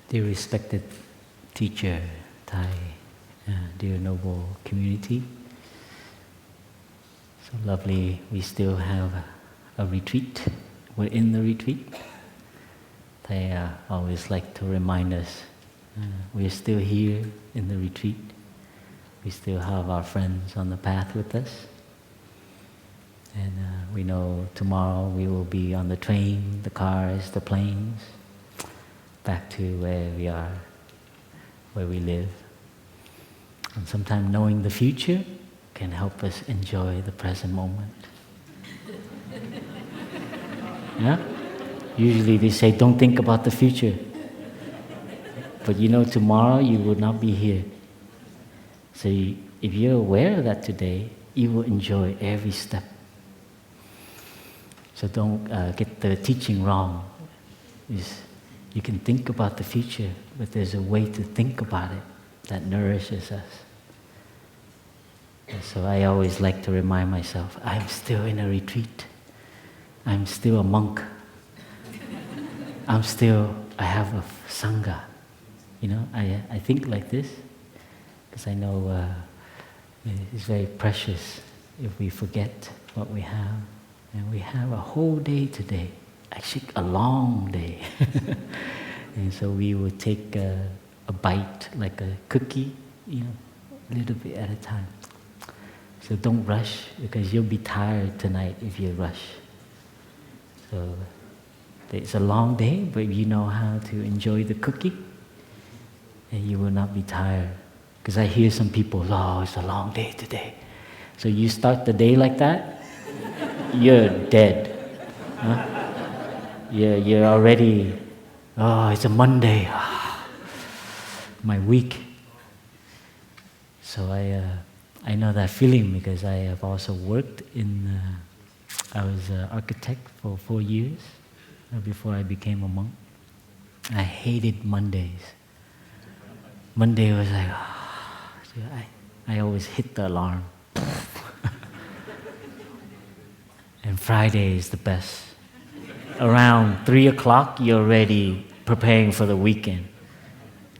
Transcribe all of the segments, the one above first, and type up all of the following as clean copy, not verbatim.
Dear respected teacher, Thai, dear noble community, so lovely we still have a retreat. We're in the retreat. Thai always like to remind us we're still here in the retreat. We still have our friends on the path with us. And we know tomorrow we will be on the train, the cars, the planes, back to where we are, where we live. And sometimes knowing the future can help us enjoy the present moment. Yeah? Usually they say, don't think about the future. But you know, tomorrow you will not be here. So if you're aware of that today, you will enjoy every step. So don't get the teaching wrong. You can think about the future, but there's a way to think about it that nourishes us. And so I always like to remind myself, I'm still in a retreat. I'm still a monk. I have a sangha. You know, I think like this, because I know it's very precious if we forget what we have. And we have a whole day today, actually a long day. And so we will take a bite, like a cookie, you know, a little bit at a time. So don't rush, because you'll be tired tonight if you rush. So it's a long day, but you know how to enjoy the cookie, and you will not be tired. Because I hear some people, oh, it's a long day today. So you start the day like that, you're dead. Huh? You're already, oh, it's a Monday. My week. So I know that feeling because I have also worked I was an architect for 4 years before I became a monk. I hated Mondays. Monday was like, so I always hit the alarm. And Friday is the best. Around 3 o'clock, you're already preparing for the weekend.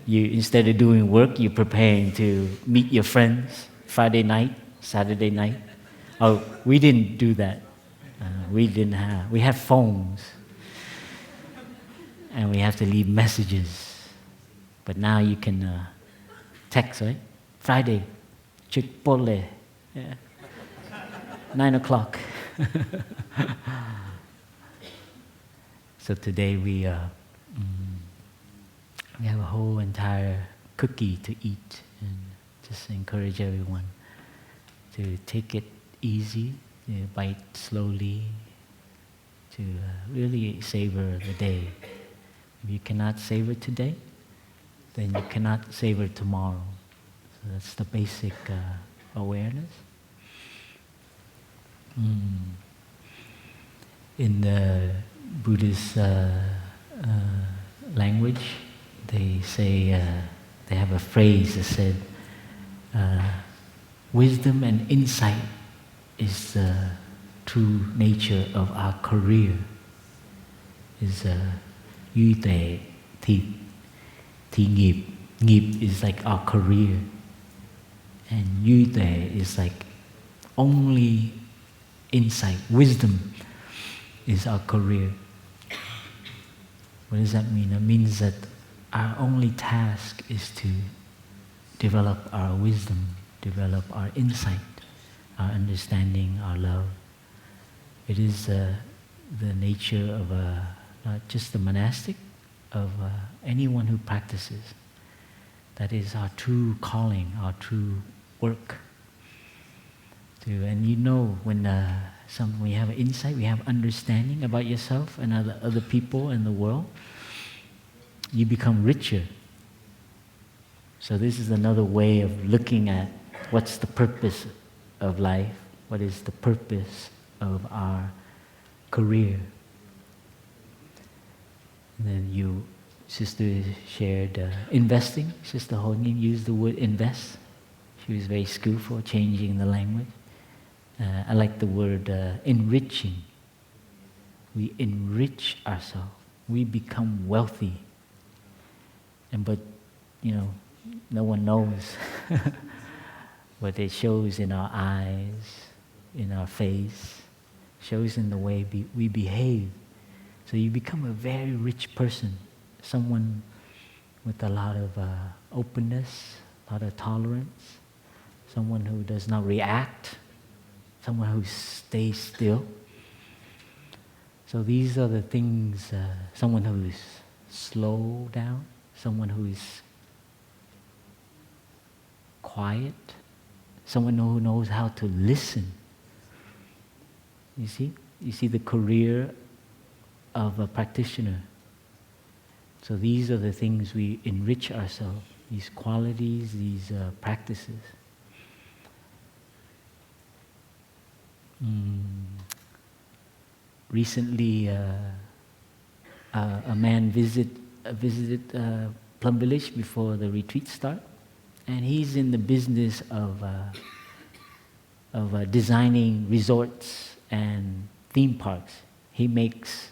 Instead of doing work, you're preparing to meet your friends Friday night, Saturday night. Oh, we didn't do that. We have phones. And we have to leave messages. But now you can text, right? Friday, Chipotle, 9 o'clock. So today we have a whole entire cookie to eat, and just encourage everyone to take it easy, to bite slowly, to really savor the day. If you cannot savor today, then you cannot savor tomorrow. So that's the basic awareness. In the Buddhist language, they say, they have a phrase that said, wisdom and insight is the true nature of our career. Is yu tuệ thi nghiệp. Nghiệp is like our career. And yu tuệ is like only insight, wisdom is our career. What does that mean? That means that our only task is to develop our wisdom, develop our insight, our understanding, our love. It is the nature of not just the monastic, of anyone who practices. That is our true calling, our true work. And you know, when we have insight, we have understanding about yourself and other people in the world, you become richer. So this is another way of looking at what's the purpose of life, what is the purpose of our career. And then Sister shared investing. Sister Hongin used the word invest. She was very skillful changing the language. I like the word enriching. We enrich ourselves. We become wealthy. but no one knows. But it shows in our eyes, in our face, shows in the way we behave. So you become a very rich person, someone with a lot of openness, a lot of tolerance, someone who does not react, someone who stays still. So these are the things, someone who is slow down, someone who is quiet, someone who knows how to listen. You see the career of a practitioner. So these are the things we enrich ourselves, these qualities, these practices. Recently, a man visited Plum Village before the retreat start, and he's in the business of designing resorts and theme parks. He makes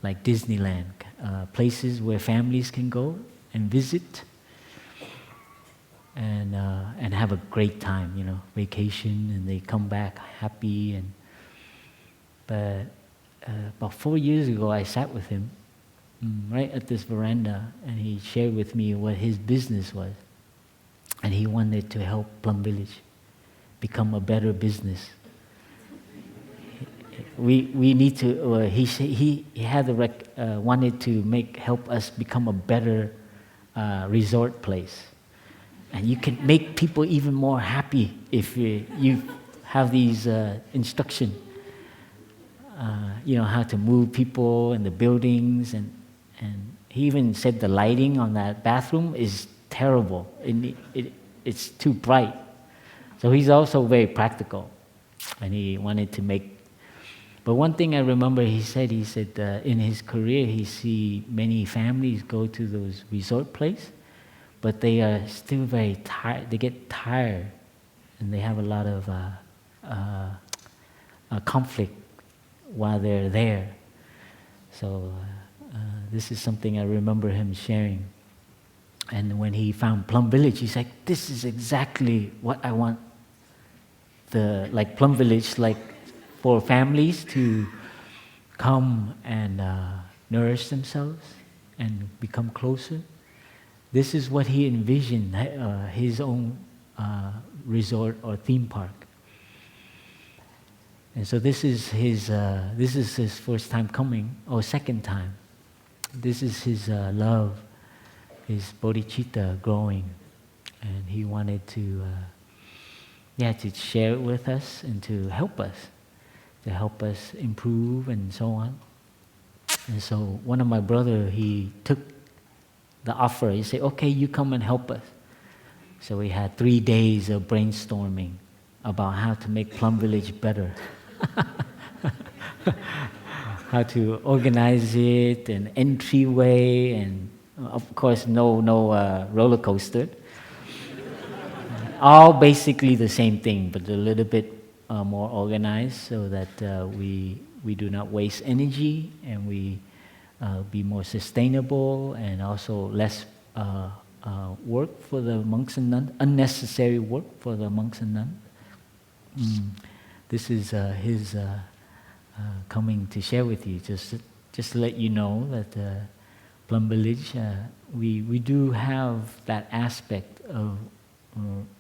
like Disneyland, places where families can go and visit and have a great time, vacation, and they come back happy. But about 4 years ago, I sat with him right at this veranda, and he shared with me what his business was, and he wanted to help Plum Village become a better business. We need to. He had wanted to help us become a better resort place, and you can make people even more happy if you have these instructions. How to move people in the buildings, and he even said the lighting on that bathroom is terrible. It's too bright. So he's also very practical, and he wanted to make. But one thing I remember he said in his career he see many families go to those resort places, but they are still very tired. They get tired, and they have a lot of conflict while they're there. So this is something I remember him sharing. And when he found Plum Village, he's like, this is exactly what I want. Plum Village, like for families to come and nourish themselves and become closer. This is what he envisioned, his own resort or theme park. And so this is his first time coming, or second time. This is his love, his bodhicitta growing, and he wanted to share it with us and to help us improve and so on. And so one of my brother, he took the offer. He said, "Okay, you come and help us." So we had 3 days of brainstorming about how to make Plum Village better. How to organize it, an entryway, and of course no roller coaster. All basically the same thing, but a little bit more organized, so that we do not waste energy, and we be more sustainable, and also less work for the monks and nuns, unnecessary work for the monks and nuns. This is his coming to share with you, just to let you know that Plum Village, we do have that aspect of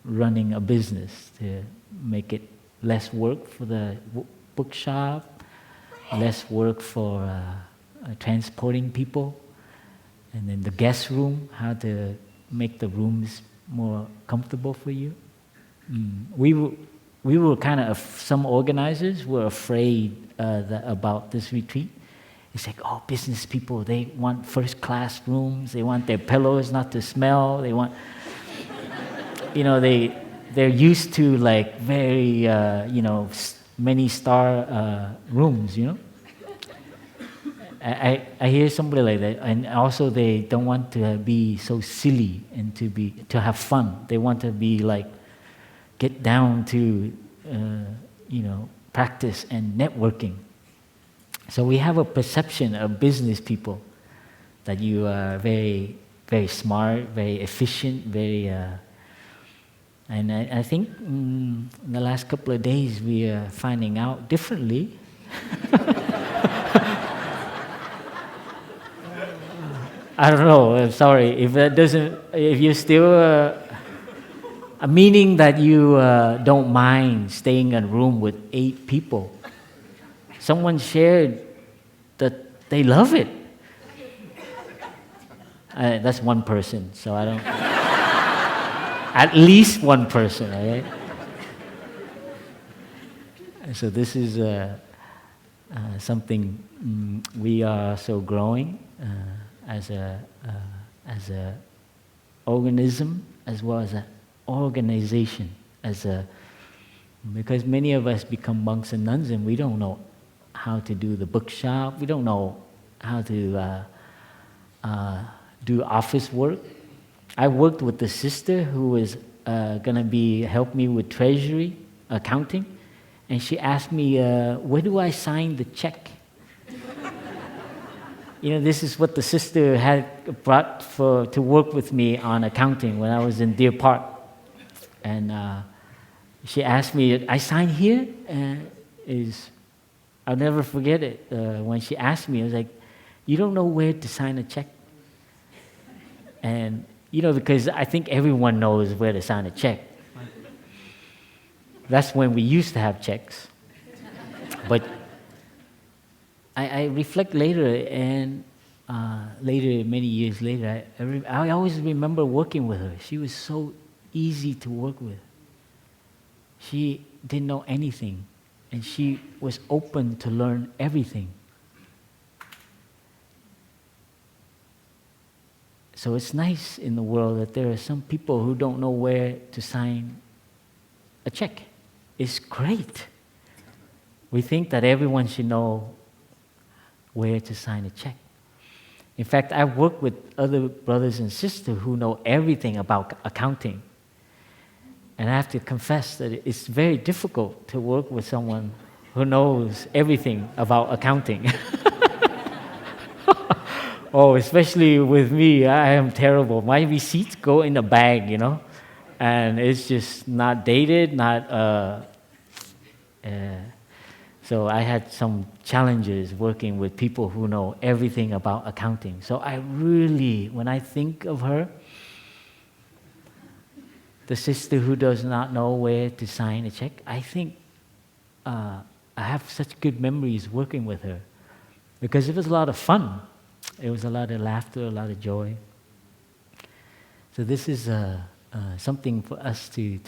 running a business, to make it less work for the bookshop, less work for transporting people, and then the guest room, how to make the rooms more comfortable for you. We were kind of, some organizers were afraid about this retreat. It's like, oh, business people, they want first-class rooms, they want their pillows not to smell, they want, they're used to like very, many star rooms, I hear somebody like that, and also they don't want to be so silly and to have fun. They want to be like, get down to, practice and networking. So we have a perception of business people that you are very, very smart, very efficient, very. And I think in the last couple of days we are finding out differently. I don't know. I'm sorry if that doesn't. If you're still meaning that you don't mind staying in a room with 8 people. Someone shared that they love it. That's one person, so I don't. At least one person, right? So this is something we are also growing as a organism as well as an organization. Because many of us become monks and nuns and we don't know how to do the bookshop. We don't know how to do office work. I worked with the sister who was going to help me with treasury, accounting, and she asked me, where do I sign the check? This is what the sister had brought to work with me on accounting when I was in Deer Park. And she asked me, I sign here? I'll never forget it. When she asked me, I was like, you don't know where to sign a check? And, because I think everyone knows where to sign a check. That's when we used to have checks. But I reflect later, and many years later, I always remember working with her. She was so easy to work with. She didn't know anything, and she was open to learn everything. So it's nice in the world that there are some people who don't know where to sign a check. It's great. We think that everyone should know where to sign a check. In fact, I've worked with other brothers and sisters who know everything about accounting. And I have to confess that it's very difficult to work with someone who knows everything about accounting. Oh, especially with me, I am terrible. My receipts go in a bag, and it's just not dated, so I had some challenges working with people who know everything about accounting. So I really, when I think of her, the sister who does not know where to sign a check, I think I have such good memories working with her because it was a lot of fun. It was a lot of laughter, a lot of joy. So this is something for us to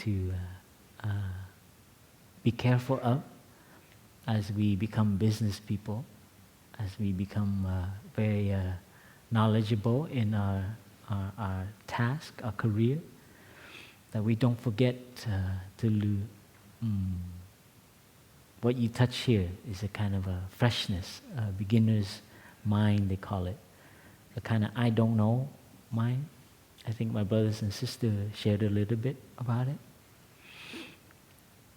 be careful of as we become business people, as we become very knowledgeable in our task, our career, that we don't forget what you touch here is a kind of a freshness, a beginner's mind, they call it. The kind of I don't know mind. I think my brothers and sisters shared a little bit about it.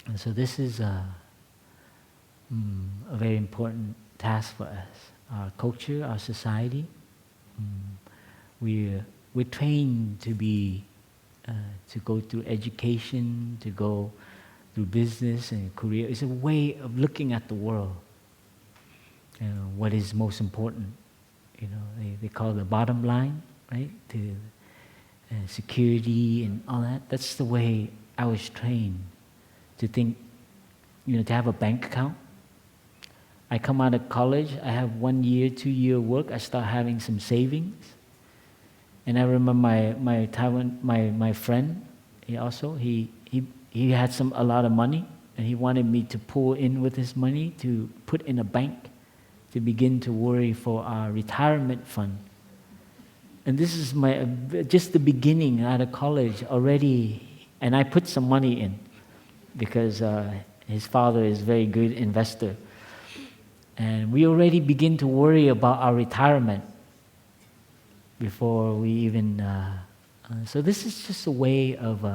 And so this is a very important task for us. Our culture, our society, we're trained to go through education, to go through business and career. It's a way of looking at the world. What is most important? They call it the bottom line, right? To security and all that. That's the way I was trained to think. To have a bank account. I come out of college. I have 1 year, 2 year work. I start having some savings. And I remember my friend. He had a lot of money, and he wanted me to pull in with his money to put in a bank, to begin to worry for our retirement fund. And this is just the beginning out of college already. And I put some money in because his father is a very good investor. And we already begin to worry about our retirement before we even... so this is just a way of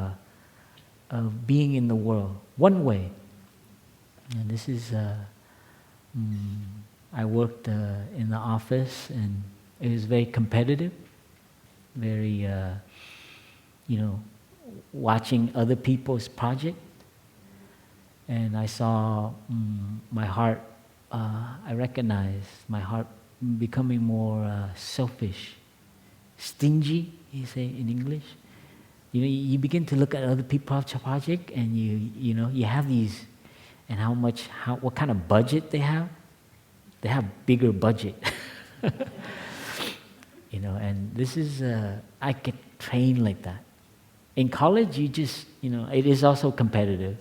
being in the world. One way. And this is... I worked in the office, and it was very competitive, very, watching other people's project. And I saw my heart, I recognized my heart becoming more selfish, stingy, you say in English. You begin to look at other people's project, and you have these, and what kind of budget they have. They have bigger budget, and this is, I get trained like that. In college, you just, it is also competitive.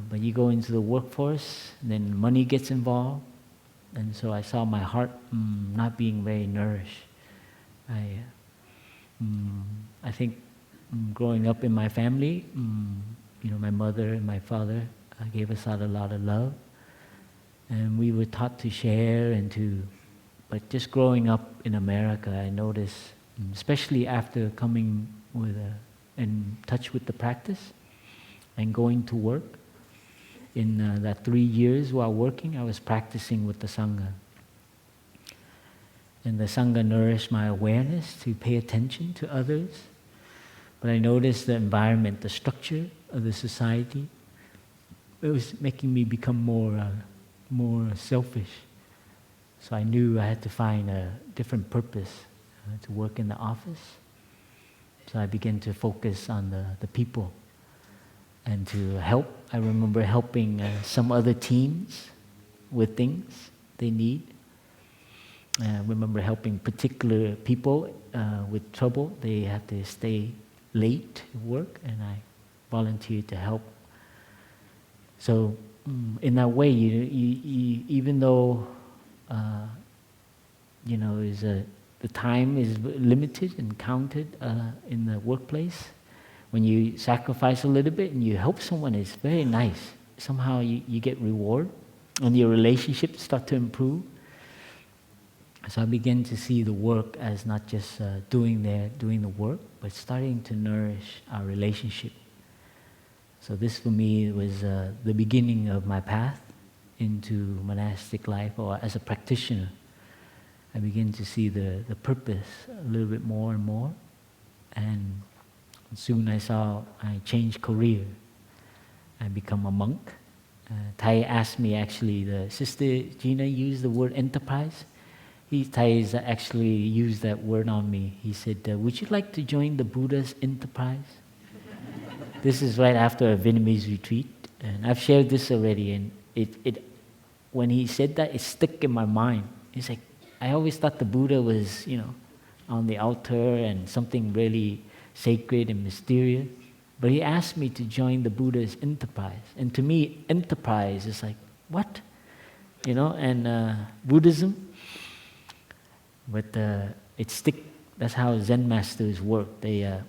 But you go into the workforce, then money gets involved, and so I saw my heart not being very nourished. I think growing up in my family, my mother and my father gave us out a lot of love, and we were taught to share but just growing up in America, I noticed, especially after coming in touch with the practice and going to work, in that 3 years while working, I was practicing with the Sangha. And the Sangha nourished my awareness to pay attention to others. But I noticed the environment, the structure of the society, it was making me become more selfish. So I knew I had to find a different purpose to work in the office. So I began to focus on the people and to help. I remember helping some other teams with things they need. I remember helping particular people with trouble. They had to stay late at work, and I volunteered to help. So in that way, even though the time is limited and counted in the workplace, when you sacrifice a little bit and you help someone, it's very nice. Somehow you get reward, and your relationships start to improve. So I began to see the work as not just doing the work, but starting to nourish our relationship. So this for me was the beginning of my path into monastic life, or as a practitioner. I began to see the purpose a little bit more and more, and soon I changed career. I become a monk. Thầy asked me, actually, the Sister Gina used the word enterprise. Thầy actually used that word on me. He said, would you like to join the Buddha's enterprise? This is right after a Vietnamese retreat, and I've shared this already, and when he said that, it stuck in my mind. It's like, I always thought the Buddha was, on the altar and something really sacred and mysterious. But he asked me to join the Buddha's enterprise. And to me, enterprise is like, what? And Buddhism, but it stick. That's how Zen masters work. They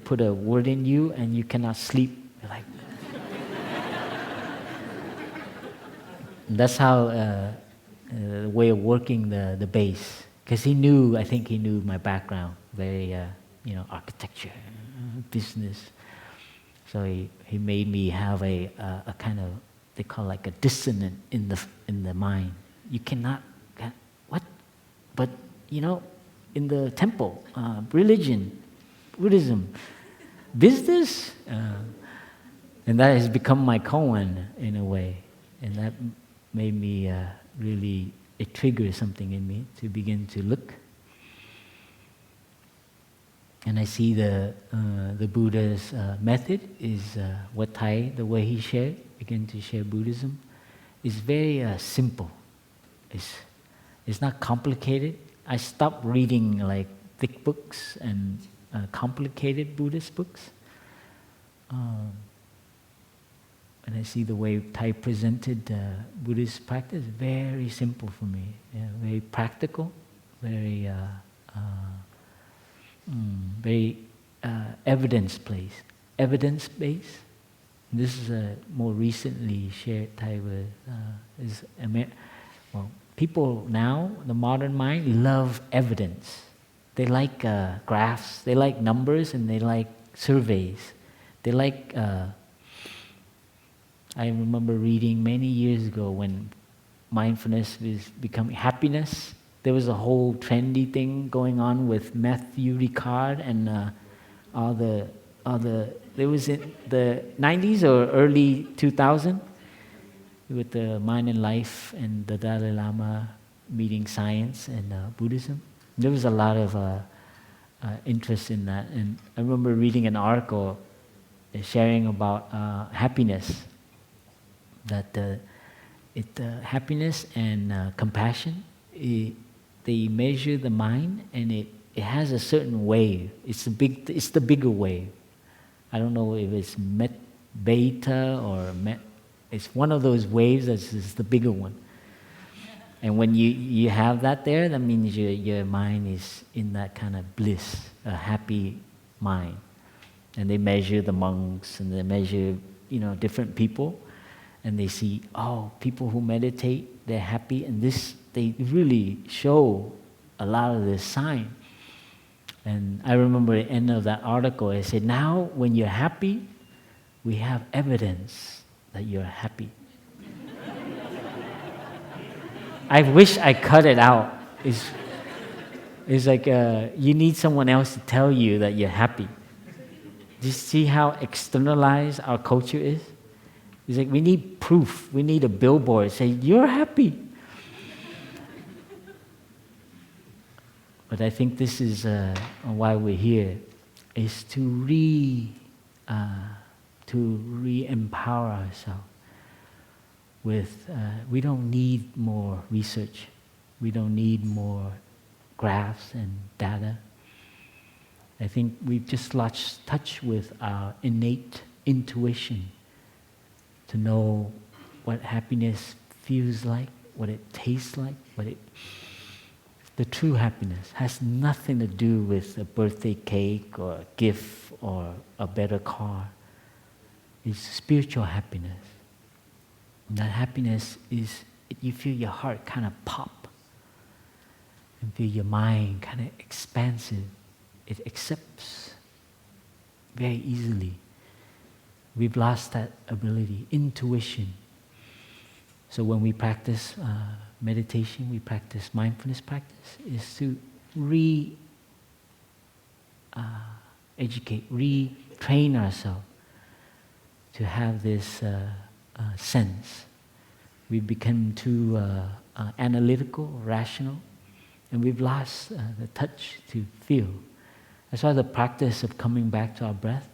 put a word in you and you cannot sleep. You're like, that's how the way of working the base. Because I think he knew my background, very, architecture, business. So he made me have a kind of, they call like a dissonant in the mind. You cannot, what? But, in the temple, religion, Buddhism, business, and that has become my koan in a way. And that made me really, it triggered something in me to begin to look. And I see the Buddha's method is what the way he began to share Buddhism, is very simple. It's not complicated. I stopped reading like thick books and complicated Buddhist books. And I see the way Thai presented Buddhist practice, very simple for me, very practical, very evidence-based. This is more recently shared Thai with people now, the modern mind, love evidence. They like graphs, they like numbers, and they like surveys. They like, I remember reading many years ago when mindfulness was becoming happiness. there was a whole trendy thing going on with Matthew Ricard and all the. There was in the 90s or early 2000 with the Mind and Life and the Dalai Lama meeting science and Buddhism. There was a lot of interest in that, and I remember reading an article sharing about happiness. That happiness and compassion, they measure the mind, and it has a certain wave. It's the bigger wave. I don't know if it's beta or it's one of those waves that's the bigger one. And when you have that there, that means your mind is in that kind of bliss, a happy mind. And they measure the monks, and they measure different people, and they see, people who meditate, they're happy, and they really show a lot of this sign. And I remember at the end of that article, it said, now when you're happy, we have evidence that you're happy. I wish I cut it out. It's like you need someone else to tell you that you're happy. Do you see how externalized our culture is? It's like we need proof. We need a billboard saying, you're happy. But I think this is why we're here, is to re-empower ourselves with, we don't need more research. We don't need more graphs and data. I think we've just lost touch with our innate intuition to know what happiness feels like, what it tastes like, the true happiness has nothing to do with a birthday cake or a gift or a better car. It's spiritual happiness. And that happiness is, you feel your heart kind of pop and feel your mind kind of expansive. It accepts very easily. We've lost that ability, intuition. So when we practice meditation, we practice mindfulness practice, is to educate, retrain ourselves to have this sense. We become too analytical, rational, and we've lost the touch to feel. That's why the practice of coming back to our breath,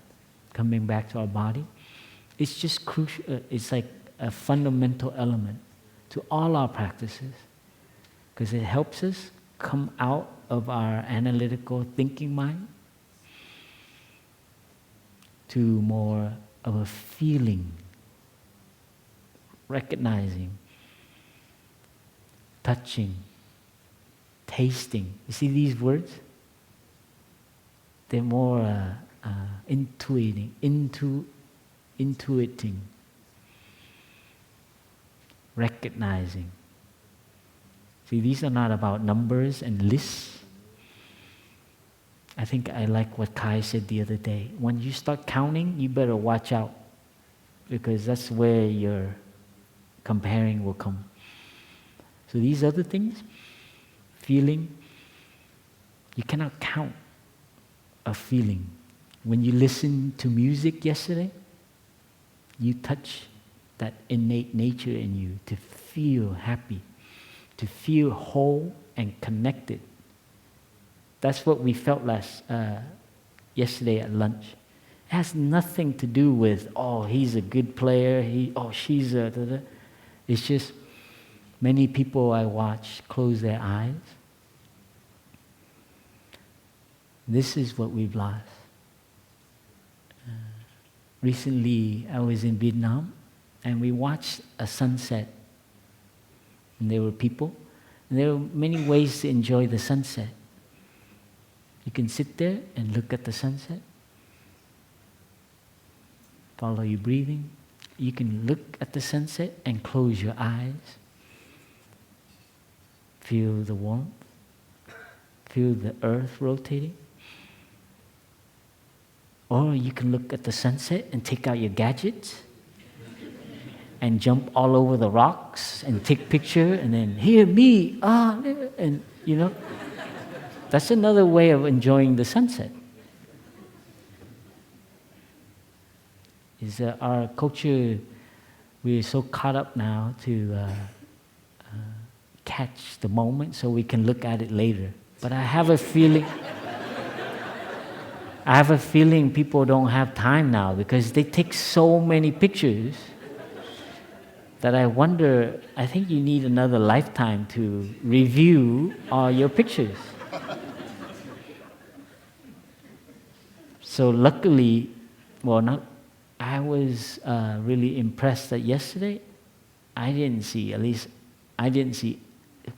coming back to our body, it's just crucial. It's like a fundamental element to all our practices, because it helps us come out of our analytical thinking mind to more of a feeling, recognizing, touching, tasting. You see these words? They're more intuiting, recognizing. See, these are not about numbers and lists. I think I like what Kai said the other day. When you start counting, you better watch out, because that's where your comparing will come. So these other things, feeling, you cannot count a feeling. When you listen to music yesterday, you touch that innate nature in you to feel happy, to feel whole and connected. That's what we felt yesterday at lunch. It has nothing to do with, he's a good player, she's a... Da, da. It's just many people I watch close their eyes. This is what we've lost. Recently, I was in Vietnam, and we watched a sunset. And there were people, and there were many ways to enjoy the sunset. You can sit there and look at the sunset. Follow your breathing. You can look at the sunset and close your eyes. Feel the warmth. Feel the earth rotating. Or you can look at the sunset and take out your gadgets and jump all over the rocks and take picture and then, here, me, and You know? That's another way of enjoying the sunset. Is our culture, we're so caught up now to catch the moment so we can look at it later. But I have a feeling people don't have time now because they take so many pictures that I wonder, I think you need another lifetime to review all your pictures. So luckily, I was really impressed that yesterday I didn't see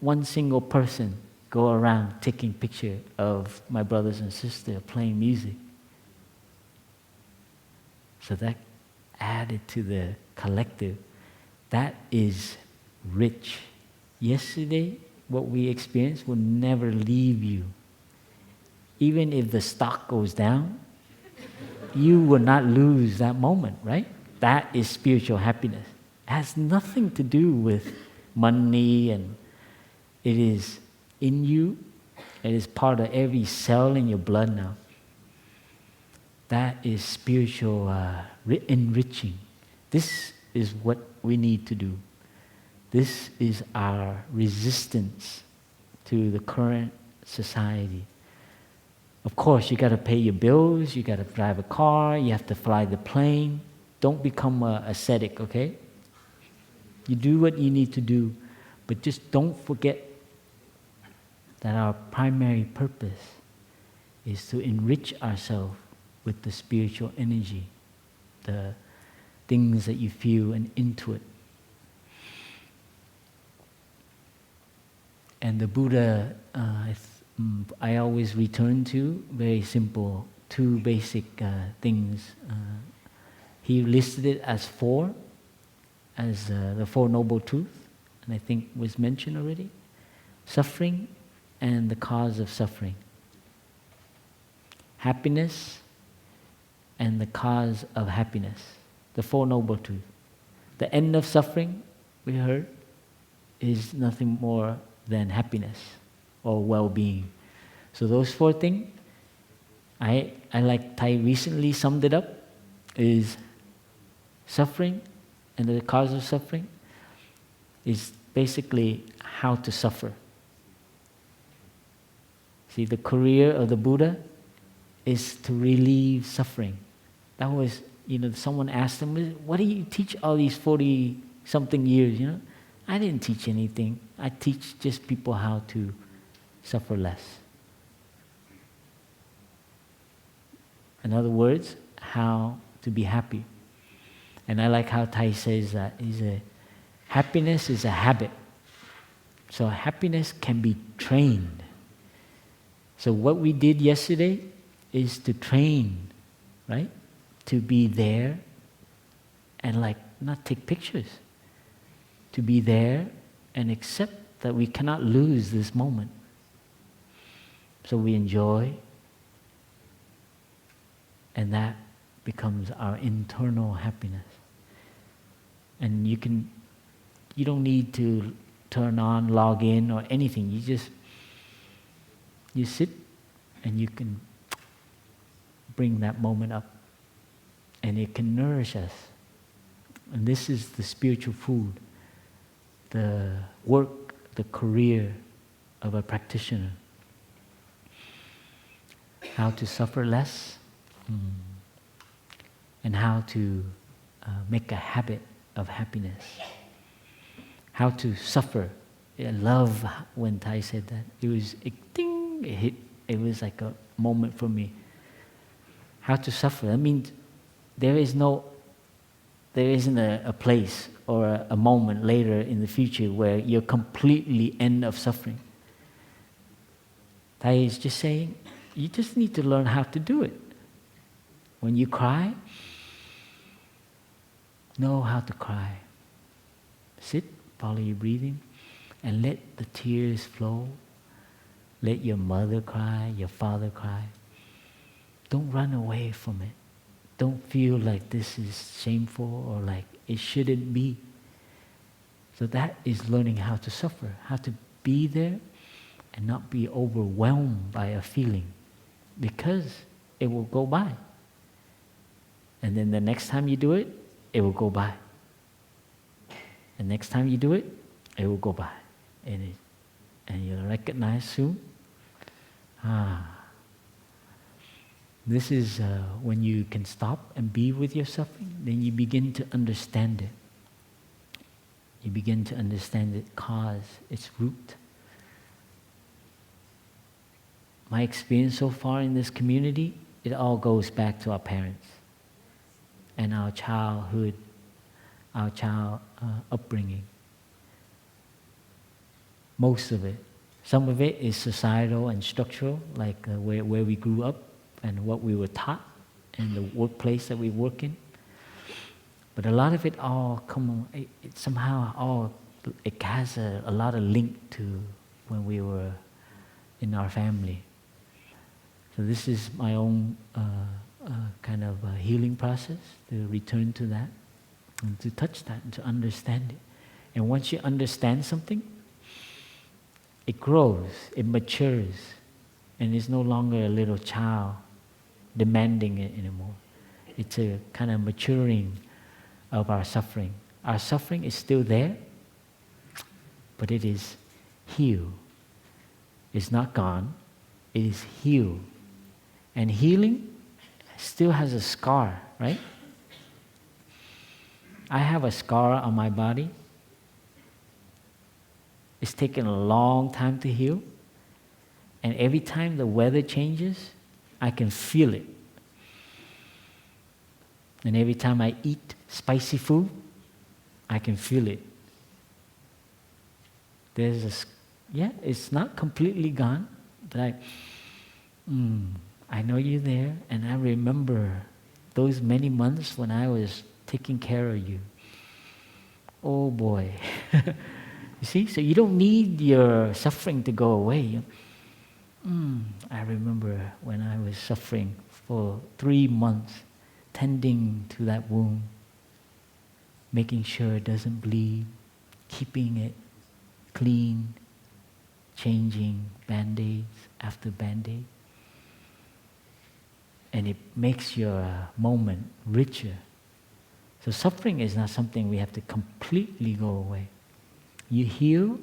one single person go around taking picture of my brothers and sisters playing music. So that added to the collective. That is rich. Yesterday, what we experienced will never leave you. Even if the stock goes down, you will not lose that moment, right? That is spiritual happiness. It has nothing to do with money, and it is in you. It is part of every cell in your blood now. That is spiritual enriching. This is what we need to do. This is our resistance to the current society. Of course, you got to pay your bills, you got to drive a car, you have to fly the plane. Don't become an ascetic, okay? You do what you need to do, but just don't forget that our primary purpose is to enrich ourselves with the spiritual energy, the things that you feel and intuit. And the Buddha, I always return to, very simple, two basic things. He listed it as four, as the Four Noble Truths, and I think was mentioned already. Suffering and the cause of suffering. Happiness and the cause of happiness. The Four Noble Truths. The end of suffering, we heard, is nothing more than happiness or well-being. So those four things, I like Thai recently summed it up, is suffering and the cause of suffering is basically how to suffer. See, the career of the Buddha is to relieve suffering. That was, someone asked him, what do you teach all these 40-something years, I didn't teach anything. I teach just people how to suffer less. In other words, how to be happy. And I like how Thai says that happiness is a habit. So happiness can be trained. So what we did yesterday is to train, right? To be there and not take pictures. To be there and accept that we cannot lose this moment. So we enjoy, and that becomes our internal happiness. And you don't need to turn on, log in, or anything. You sit and you can bring that moment up. And it can nourish us. And this is the spiritual food, the work, the career of a practitioner. How to suffer less, and how to make a habit of happiness. How to suffer. I love when Thai said that. It was a ding, it hit. It was like a moment for me. How to suffer. That means there isn't a place or a moment later in the future where you're completely end of suffering. Thai is just saying, you just need to learn how to do it. When you cry, know how to cry. Sit, follow your breathing, and let the tears flow. Let your mother cry, your father cry. Don't run away from it. Don't feel like this is shameful or like it shouldn't be. So that is learning how to suffer, how to be there and not be overwhelmed by a feeling, because it will go by. And then the next time you do it, it will go by. The next time you do it, it will go by. And you'll recognize soon, this is when you can stop and be with your suffering, then you begin to understand it. You begin to understand its cause, its root. My experience so far in this community, it all goes back to our parents and our childhood, our upbringing. Most of it. Some of it is societal and structural, like where we grew up and what we were taught and the workplace that we work in. But a lot of it all it has a lot of link to when we were in our family. So this is my own kind of healing process, to return to that and to touch that and to understand it. And once you understand something, it grows, it matures, and it's no longer a little child demanding it anymore. It's a kind of maturing of our suffering. Our suffering is still there, but it is healed. It's not gone, it is healed. And healing still has a scar, right? I have a scar on my body. It's taken a long time to heal. And every time the weather changes, I can feel it. And every time I eat spicy food, I can feel it. It's not completely gone, but I know you're there, and I remember those many months when I was taking care of you. Oh boy. You see, so you don't need your suffering to go away. I remember when I was suffering for 3 months, tending to that wound, making sure it doesn't bleed, keeping it clean, changing Band-Aids after Band-Aid. And it makes your moment richer. So suffering is not something we have to completely go away. You heal,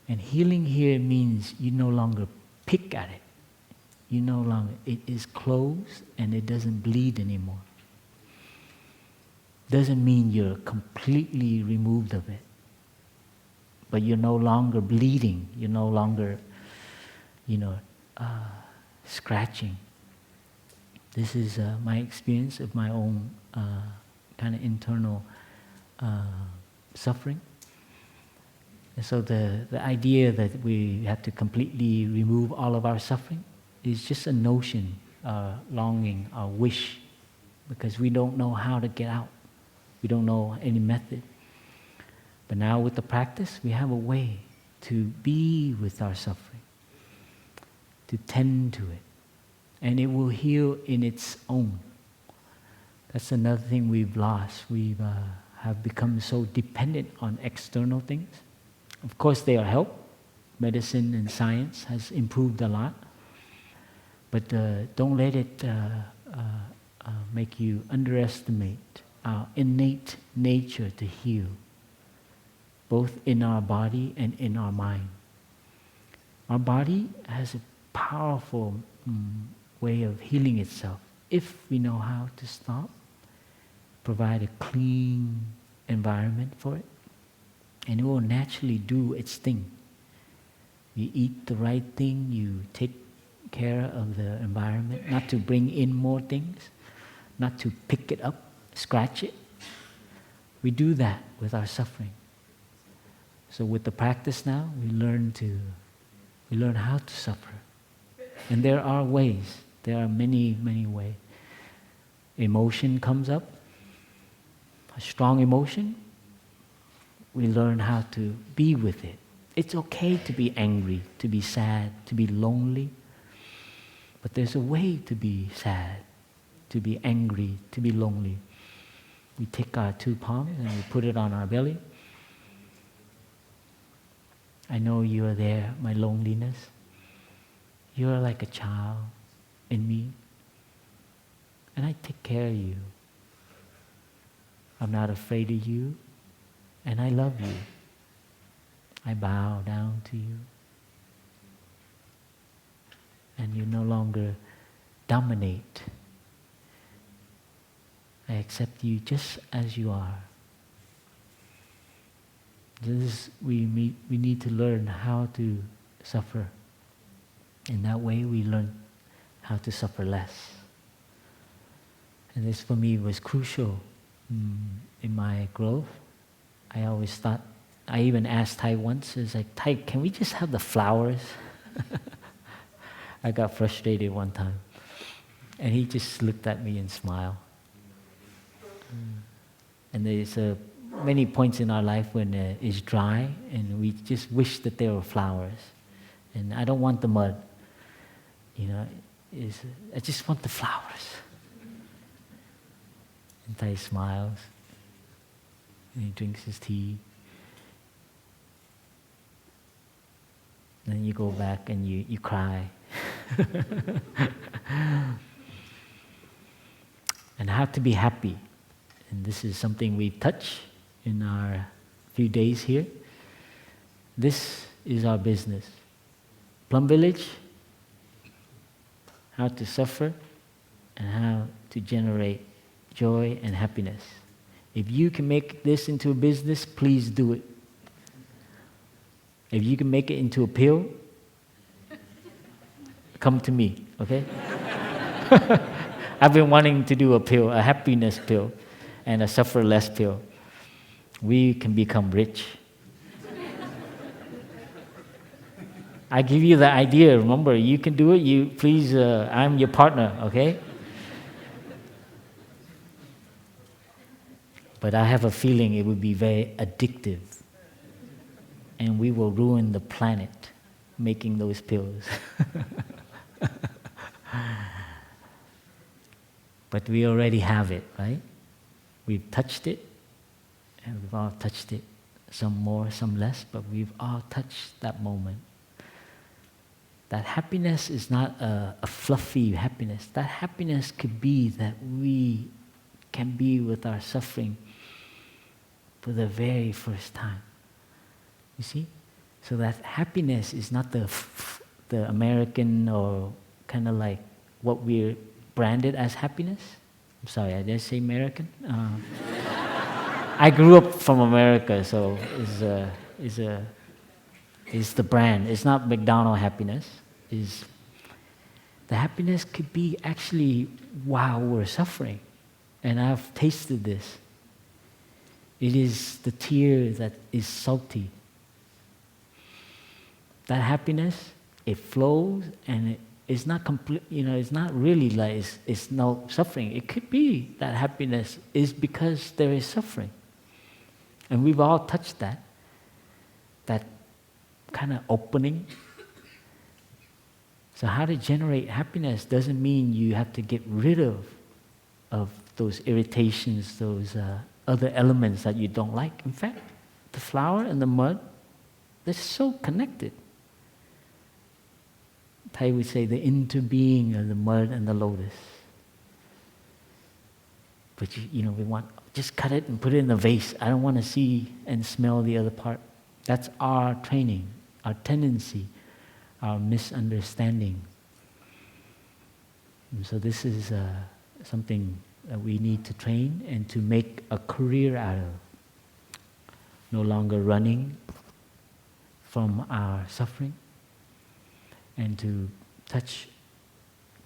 and healing here means you no longer pick at it. It is closed and it doesn't bleed anymore. Doesn't mean you're completely removed of it. But you're no longer bleeding. You're no longer, scratching. This is my experience of my own kind of internal suffering. And so the idea that we have to completely remove all of our suffering is just a notion, longing, a wish, because we don't know how to get out. We don't know any method. But now with the practice, we have a way to be with our suffering, to tend to it, and it will heal in its own. That's another thing we've lost. We have become so dependent on external things. Of course, they are help. Medicine and science has improved a lot. But don't let it make you underestimate our innate nature to heal, both in our body and in our mind. Our body has a powerful way of healing itself if we know how to stop, provide a clean environment for it, and it will naturally do its thing. You eat the right thing, you take care of the environment, not to bring in more things, not to pick it up, scratch it. We do that with our suffering. So with the practice now, we learn how to suffer. And there are ways. There are many, many ways. Emotion comes up, a strong emotion. We learn how to be with it. It's okay to be angry, to be sad, to be lonely. But there's a way to be sad, to be angry, to be lonely. We take our 2 palms and we put it on our belly. I know you are there, my loneliness. You are like a child in me, and I take care of you. I'm not afraid of you, and I love you. I bow down to you. And you no longer dominate. I accept you just as you are. We need to learn how to suffer. In that way, we learn how to suffer less. And this for me was crucial in my growth. I always thought, I even asked Thai once, it's like, Thai, can we just have the flowers? I got frustrated one time. And he just looked at me and smiled. And there's many points in our life when it's dry and we just wish that there were flowers. And I don't want the mud. I just want the flowers. And Thai smiles. And he drinks his tea. And then you go back and you cry. And how to be happy. And this is something we touch in our few days here. This is our business. Plum Village, how to suffer and how to generate joy and happiness. If you can make this into a business, please do it. If you can make it into a pill, come to me, okay? I've been wanting to do a pill, a happiness pill, and a suffer less pill. We can become rich. I give you the idea, remember, you can do it, please, I'm your partner, okay? But I have a feeling it would be very addictive. And we will ruin the planet making those pills. But we already have it, right? We've touched it, and we've all touched it. Some more, some less, but we've all touched that moment. That happiness is not a fluffy happiness. That happiness could be that we can be with our suffering for the very first time. You see? So that happiness is not the American or kind of like what we're branded as happiness. I'm sorry, I did say American. I grew up from America, so it's the brand. It's not McDonald's happiness. The happiness could be actually while we're suffering. And I've tasted this. It is the tear that is salty. That happiness, it flows and it's not complete, it's not really like it's no suffering. It could be that happiness is because there is suffering. And we've all touched that kind of opening. So how to generate happiness doesn't mean you have to get rid of those irritations, those other elements that you don't like. In fact, the flower and the mud, they're so connected. Thai would say the interbeing of the mud and the lotus. But we want, just cut it and put it in a vase. I don't want to see and smell the other part. That's our training, our tendency, our misunderstanding. And so this is something that we need to train and to make a career out of. No longer running from our suffering, and to touch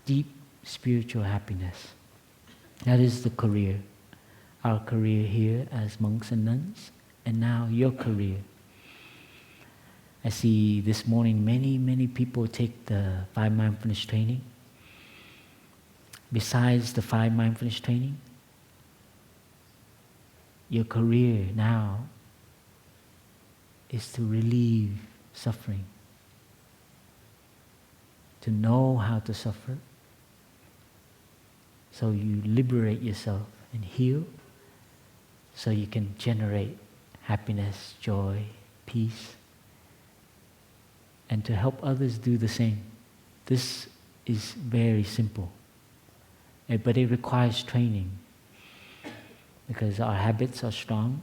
deep spiritual happiness. That is the career. Our career here as monks and nuns, and now your career. I see this morning many people take the 5 mindfulness training. Besides the 5 mindfulness training, your career now is to relieve suffering. To know how to suffer, so you liberate yourself and heal, so you can generate happiness, joy, peace, and to help others do the same. This is very simple, but it requires training because our habits are strong,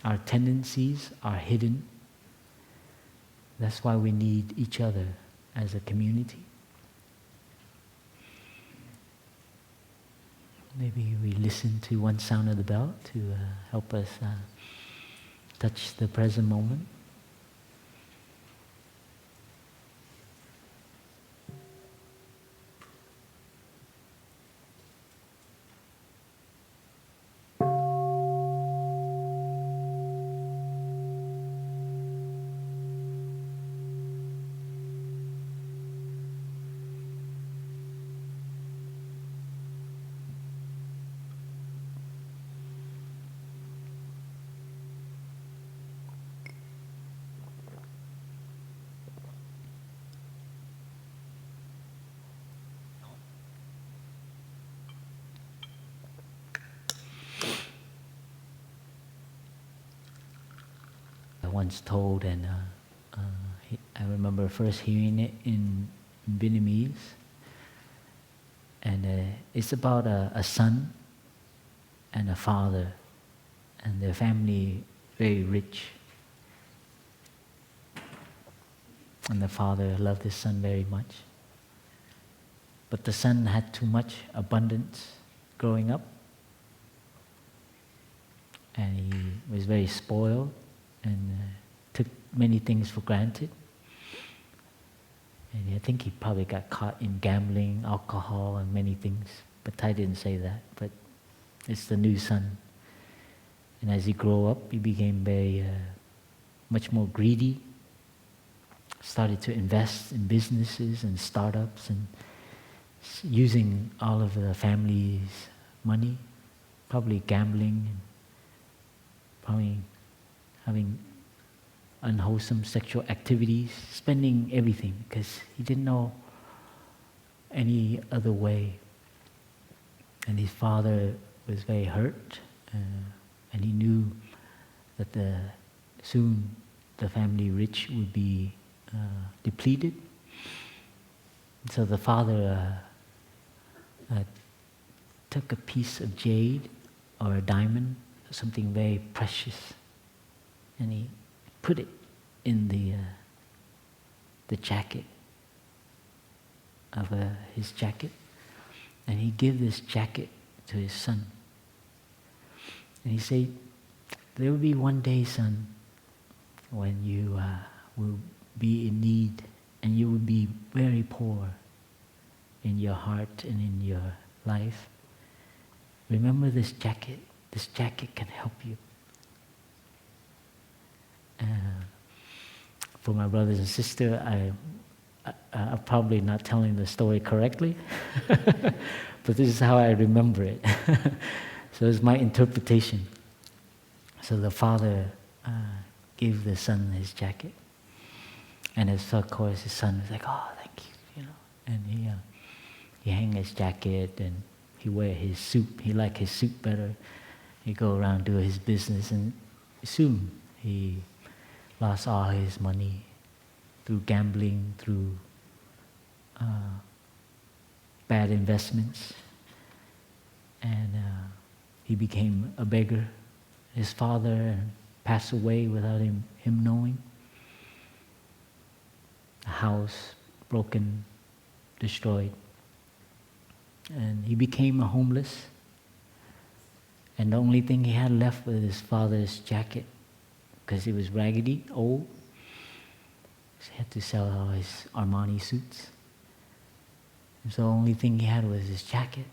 our tendencies are hidden. That's why we need each other as a community. Maybe we listen to one sound of the bell to help us touch the present moment. Once told, and I remember first hearing it in Vietnamese, and it's about a son and a father, and their family very rich, and the father loved his son very much, but the son had too much abundance growing up, and he was very spoiled and took many things for granted. And I think he probably got caught in gambling, alcohol, and many things. But Thai didn't say that. But it's the new son. And as he grew up, he became very much more greedy. Started to invest in businesses and startups and using all of the family's money, probably gambling, and probably having unwholesome sexual activities, spending everything because he didn't know any other way. And his father was very hurt, and he knew that soon the family rich would be depleted. So the father took a piece of jade or a diamond, something very precious, and he put it in the jacket of his jacket, and he gave this jacket to his son. And he said, "There will be one day, son, when you will be in need, and you will be very poor in your heart and in your life. Remember this jacket. This jacket can help you." For my brothers and sisters, I'm probably not telling the story correctly, but this is how I remember it. So it's my interpretation. So the father gave the son his jacket, and of course his son was like, "Oh, thank you," and he hang his jacket and he wear his suit. He liked his suit better. He go around do his business, and soon he lost all his money through gambling, through bad investments, and he became a beggar. His father passed away without him knowing. A house broken, destroyed, and he became a homeless. And the only thing he had left was his father's jacket, because he was raggedy, old. So he had to sell all his Armani suits. And so the only thing he had was his jacket.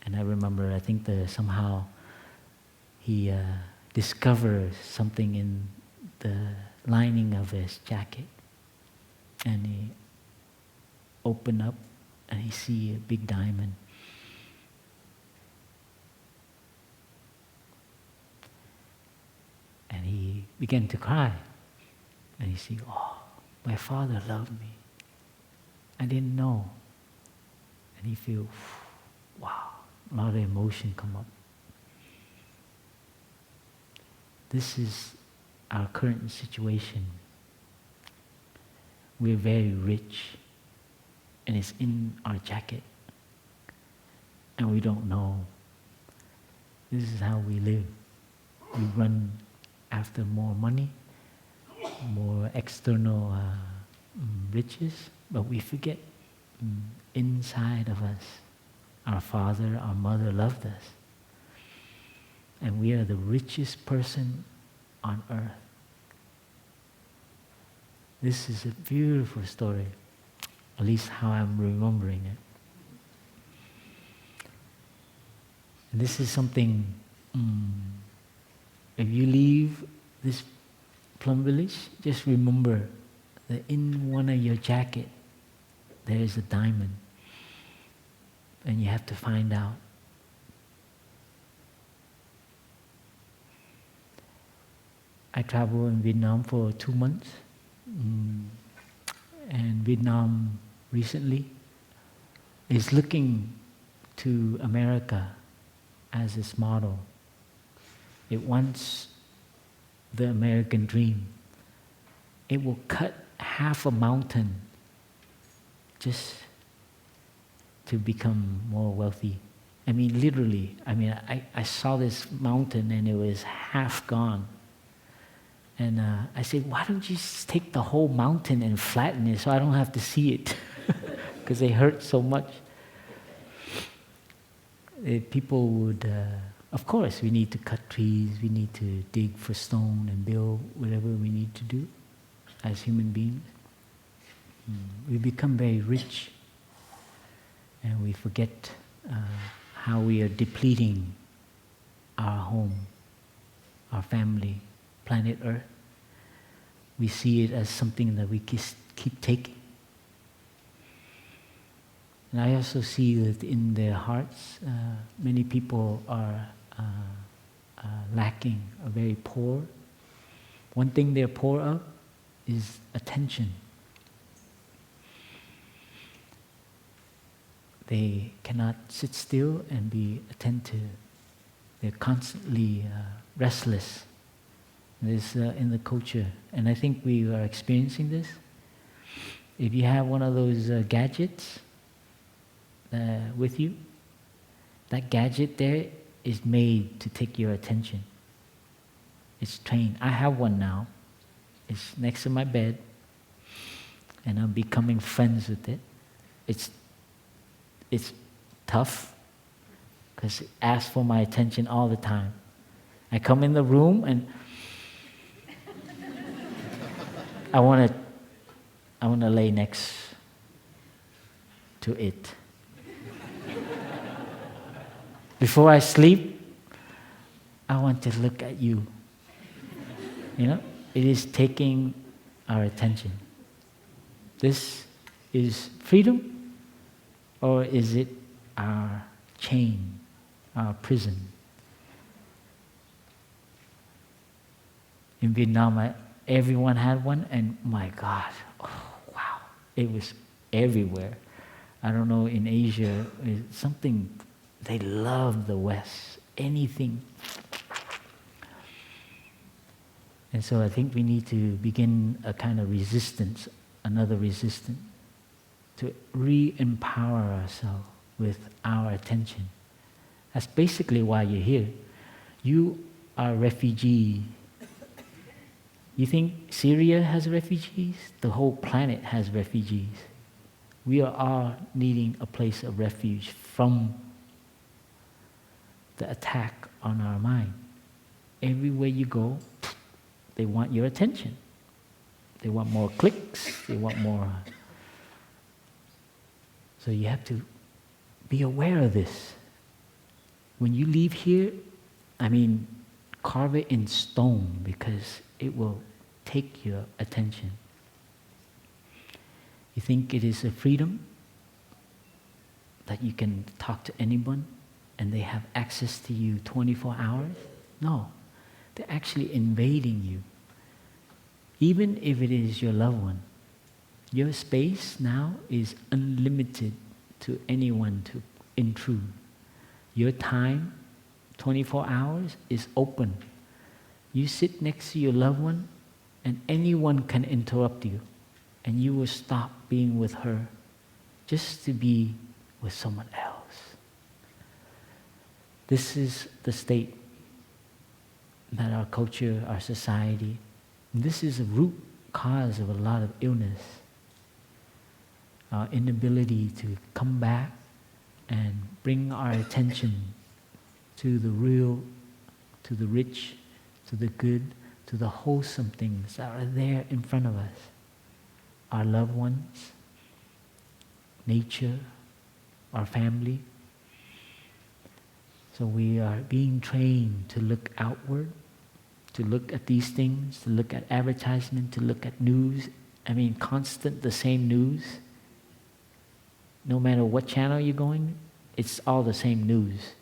And I remember, I think somehow he discovered something in the lining of his jacket. And he opened up and he see a big diamond. And he began to cry. And he said, "Oh, my father loved me. I didn't know." And he feel, wow, a lot of emotion come up. This is our current situation we're very rich, and it's in our jacket, and we don't know. This is how we live. We run after more money, more external riches, but we forget inside of us, our father, our mother loved us. And we are the richest person on earth. This is a beautiful story, at least how I'm remembering it. And this is something, if you leave this Plum village, just remember that in one of your jacket, there is a diamond. And you have to find out. I traveled in Vietnam for 2 months. And Vietnam recently is looking to America as its model. It wants the American dream. It will cut half a mountain just to become more wealthy. I mean, literally. I mean, I saw this mountain and it was half gone. And I said, why don't you just take the whole mountain and flatten it so I don't have to see it? Because they hurt so much. People would, of course, we need to cut trees, we need to dig for stone and build whatever we need to do as human beings. We become very rich and we forget how we are depleting our home, our family, planet Earth. We see it as something that we keep taking. And I also see that in their hearts, many people are lacking, are very poor. One thing they're poor of is attention. They cannot sit still and be attentive. They're constantly restless. This in the culture, and I think we are experiencing this. If you have one of those gadgets with you, that gadget there is made to take your attention. It's trained. I have one now. It's next to my bed, and I'm becoming friends with it. It's tough because it asks for my attention all the time. I come in the room and I want to lay next to it. Before I sleep, I want to look at you. You know, it is taking our attention. This is freedom, or is it our chain, our prison? In Vietnam, everyone had one, and my God, oh, wow, it was everywhere. I don't know, in Asia, it's something, they love the West, anything. And so I think we need to begin a kind of resistance, another resistance, to re-empower ourselves with our attention. That's basically why you're here. You are refugees. You think Syria has refugees? The whole planet has refugees. We are all needing a place of refuge from the attack on our mind. Everywhere you go, they want your attention. They want more clicks, they want more. So you have to be aware of this. When you leave here, carve it in stone, because it will take your attention. You think it is a freedom that you can talk to anyone and they have access to you 24 hours? No, they're actually invading you. Even if it is your loved one, your space now is unlimited to anyone to intrude. Your time, 24 hours, is open. You sit next to your loved one and anyone can interrupt you. and you will stop being with her just to be with someone else. This is the state that our culture, our society, this is a root cause of a lot of illness. Our inability to come back and bring our attention to the real, to the rich, to the good, to the wholesome things that are there in front of us. Our loved ones, nature, our family. So we are being trained to look outward, to look at these things, to look at advertisement, to look at news. I mean, constant, the same news. No matter what channel you're going, it's all the same news.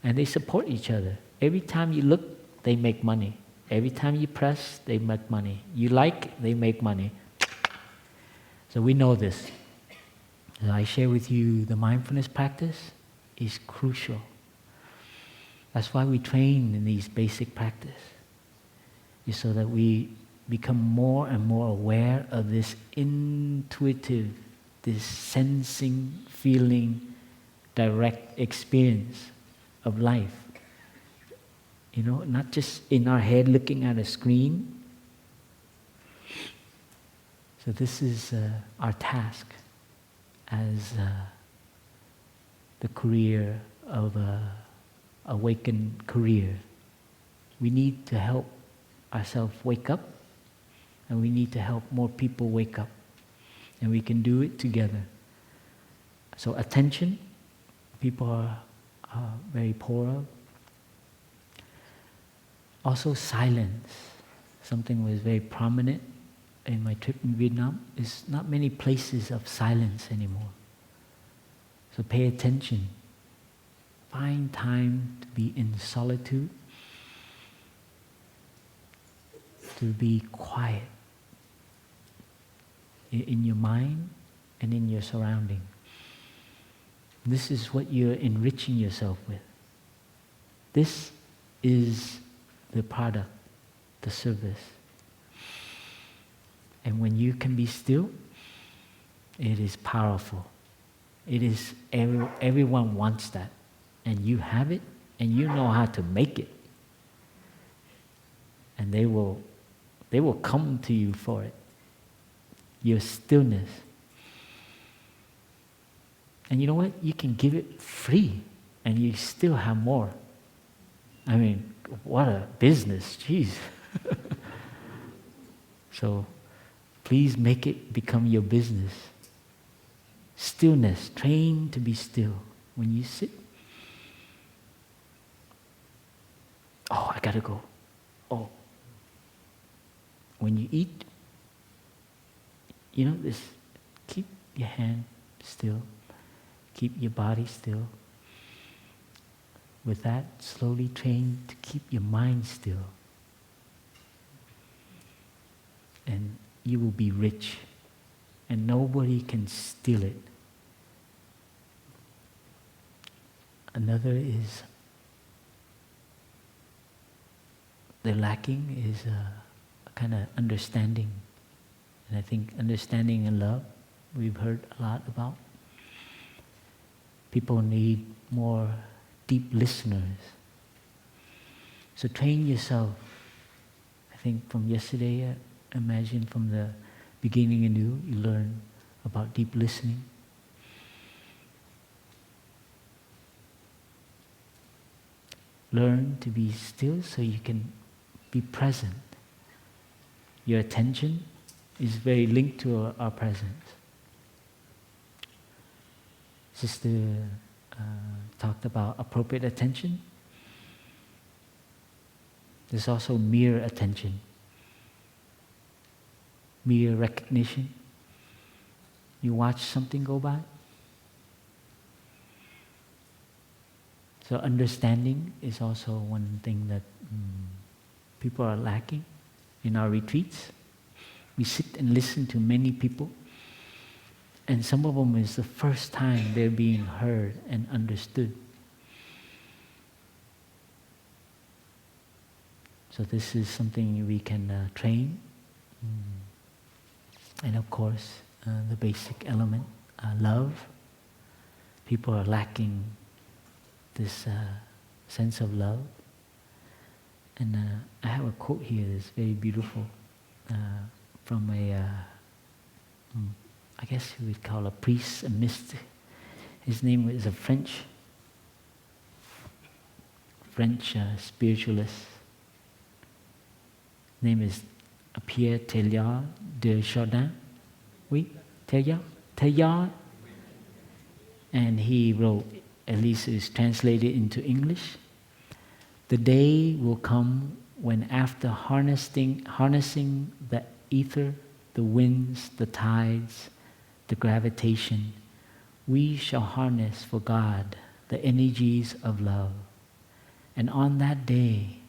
And they support each other. Every time you look, they make money. Every time you press, they make money. You like, they make money. So we know this. So I share with you the mindfulness practice is crucial. That's why we train in these basic practice. Is so that we become more and more aware of this intuitive, this sensing, feeling, direct experience of life. You know, not just in our head looking at a screen. So this is our task as the career of awakened career. We need to help ourselves wake up, and we need to help more people wake up, and we can do it together. So attention, people are very poor of. Also silence, something was very prominent in my trip in Vietnam. There's not many places of silence anymore. So pay attention. Find time to be in solitude, to be quiet in your mind and in your surrounding. This is what you're enriching yourself with. This is the product, the service. And when you can be still, it is powerful. It is everyone wants that. And you have it, and you know how to make it. And they will come to you for it. Your stillness. And you know what? You can give it free, and you still have more. I mean, what a business, jeez. So, please make it become your business. Stillness, train to be still. When you sit, oh, I gotta go. Oh. When you eat, you know, this, keep your hand still. Keep your body still. With that, slowly train to keep your mind still. And you will be rich. And nobody can steal it. Another is, the lacking is a kind of understanding. And I think understanding and love, we've heard a lot about. People need more deep listeners. So train yourself. I think from yesterday, imagine from the beginning anew, you learn about deep listening. Learn to be still so you can be present. Your attention is very linked to our presence. Sister talked about appropriate attention. There's also mere attention, mere recognition. You watch something go by. So understanding is also one thing that people are lacking in our retreats. We sit and listen to many people, and some of them is the first time they're being heard and understood. So this is something we can train. And of course, the basic element, love. People are lacking this sense of love. And I have a quote here that's very beautiful from I guess you would call a priest, a mystic. His name is a French spiritualist. His name is Pierre Teilhard de Chardin. Oui, Teilhard. And he wrote, at least it's translated into English, "The day will come when after harnessing the ether, the winds, the tides, the gravitation, we shall harness for God the energies of love. And on that day,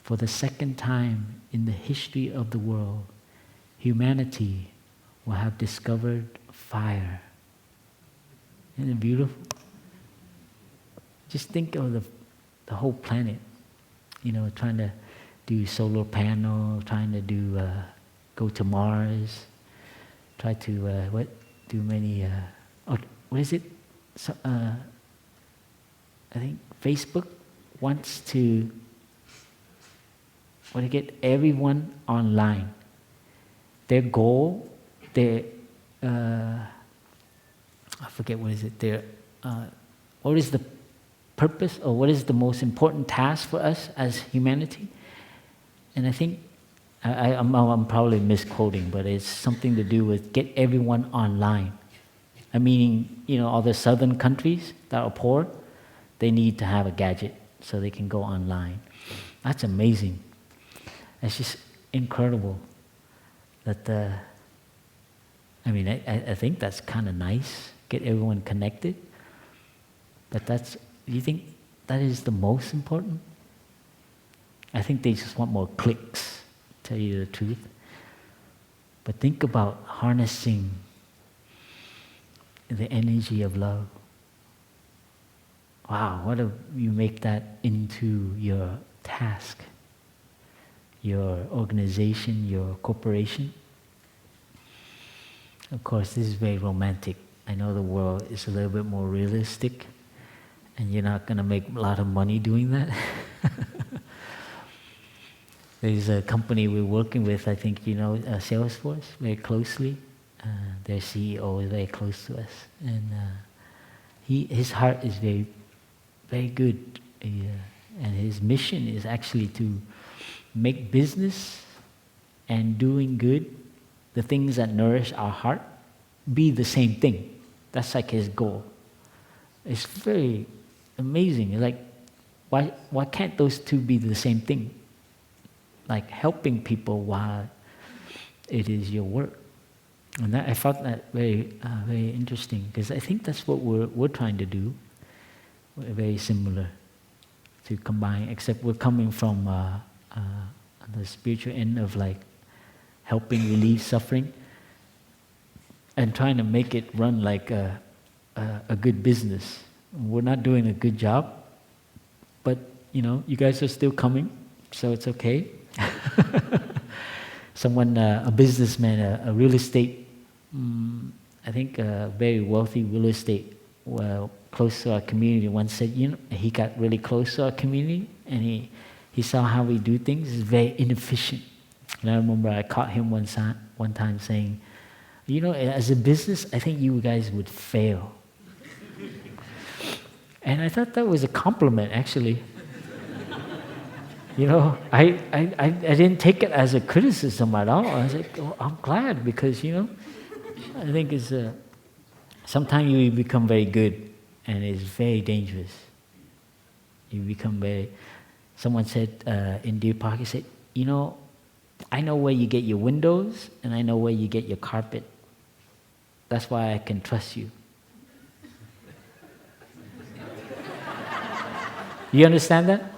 for the second time in the history of the world, humanity will have discovered fire." Isn't it beautiful? Just think of the whole planet, trying to do solar panel, trying to do go to Mars, try to do many. What is it? So, I think Facebook wants to get everyone online. Their goal, I forget what is it. What is the purpose, or what is the most important task for us as humanity? And I think I'm probably misquoting, but it's something to do with get everyone online. I mean, all the southern countries that are poor, they need to have a gadget so they can go online. That's amazing. It's just incredible that I think that's kind of nice, get everyone connected. But you think that is the most important? I think they just want more clicks, to tell you the truth. But think about harnessing the energy of love. Wow, what if you make that into your task, your organization, your corporation? Of course, this is very romantic. I know the world is a little bit more realistic, and you're not going to make a lot of money doing that. There's a company we're working with, I think Salesforce, very closely. Their CEO is very close to us. And his heart is very, very good. And his mission is actually to make business and doing good, the things that nourish our heart, be the same thing. That's like his goal. It's very amazing. Like, why can't those two be the same thing? Like helping people while it is your work. And I found that very, very interesting, because I think that's what we're trying to do. We're very similar, to combine, except we're coming from the spiritual end of like helping relieve suffering and trying to make it run like a good business. We're not doing a good job, but you guys are still coming, so it's okay. Someone, a businessman, a real estate, I think a very wealthy real estate, close to our community, once said, he got really close to our community, and he saw how we do things. It's very inefficient. And I remember I caught him one time saying, as a business, I think you guys would fail. And I thought that was a compliment, actually. I didn't take it as a criticism at all. I was like, I'm glad, because, I think it's sometimes you become very good, and it's very dangerous. You become someone said in Deer Park, he said, I know where you get your windows, and I know where you get your carpet. That's why I can trust you. You understand that?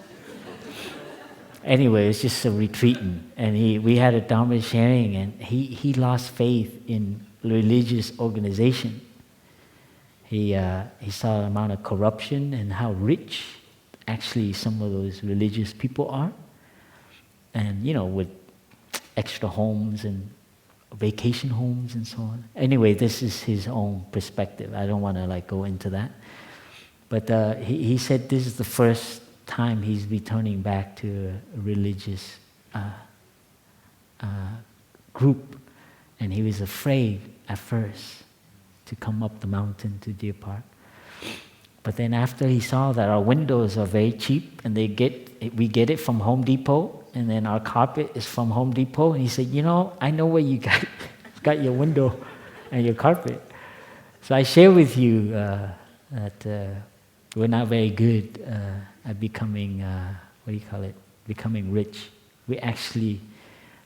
Anyway, it's just a retreating, and we had a Dharma sharing, and he lost faith in religious organization. He saw the amount of corruption and how rich actually some of those religious people are, and with extra homes and vacation homes and so on. Anyway, this is his own perspective. I don't want to go into that. But he said this is the first time he's returning back to a religious group, and he was afraid at first to come up the mountain to Deer Park. But then after he saw that our windows are very cheap, and we get it from Home Depot, and then our carpet is from Home Depot, and he said, I know where you got your window and your carpet. So I share with you that we're not very good at becoming, becoming rich. We actually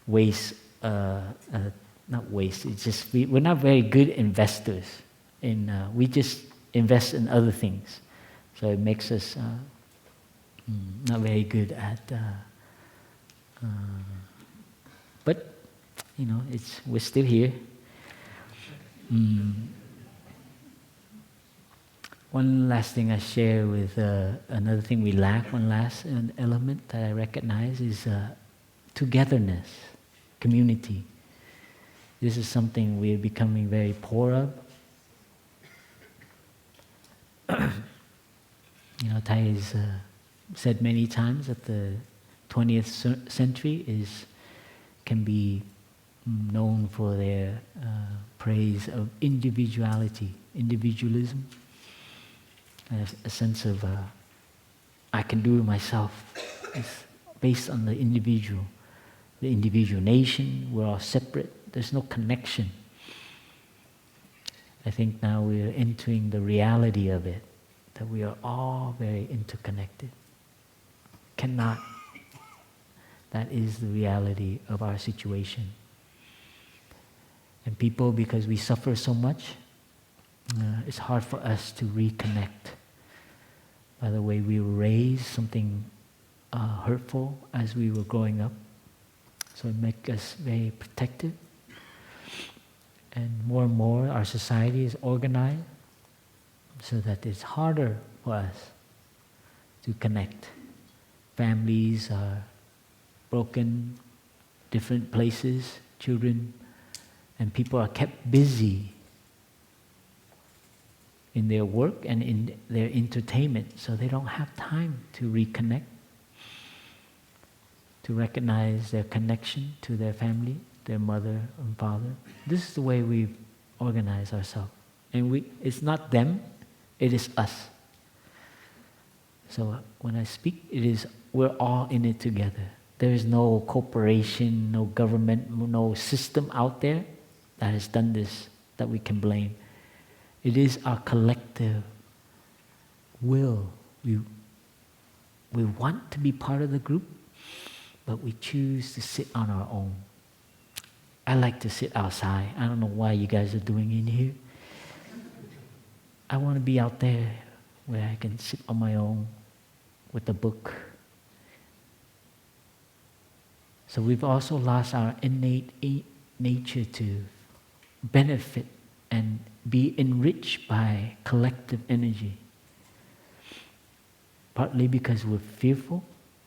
waste, not waste, it's just we're not very good investors. We just invest in other things. So it makes us not very good at, but, we're still here. One last thing I share with, another thing we lack, one last element that I recognize is togetherness, community. This is something we're becoming very poor of. Thai has said many times that the 20th century can be known for their praise of individualism, a sense of I can do it myself. It's based on the individual nation. We're all separate. There's no connection. I think now we're entering the reality of it, that we are all very interconnected. That is the reality of our situation. And people, because we suffer so much, it's hard for us to reconnect. By the way we were raised, something hurtful as we were growing up. So it makes us very protective. And more our society is organized so that it's harder for us to connect. Families are broken, different places, children, and people are kept busy in their work and in their entertainment, so they don't have time to reconnect, to recognize their connection to their family, their mother and father. This is the way we organize ourselves. And it's not them, it is us. So when I speak, we're all in it together. There is no corporation, no government, no system out there that has done this that we can blame. It is our collective will. We want to be part of the group, but we choose to sit on our own. I like to sit outside. I don't know why you guys are doing in here. I want to be out there where I can sit on my own with a book. So we've also lost our innate nature to benefit and be enriched by collective energy. Partly because we're fearful,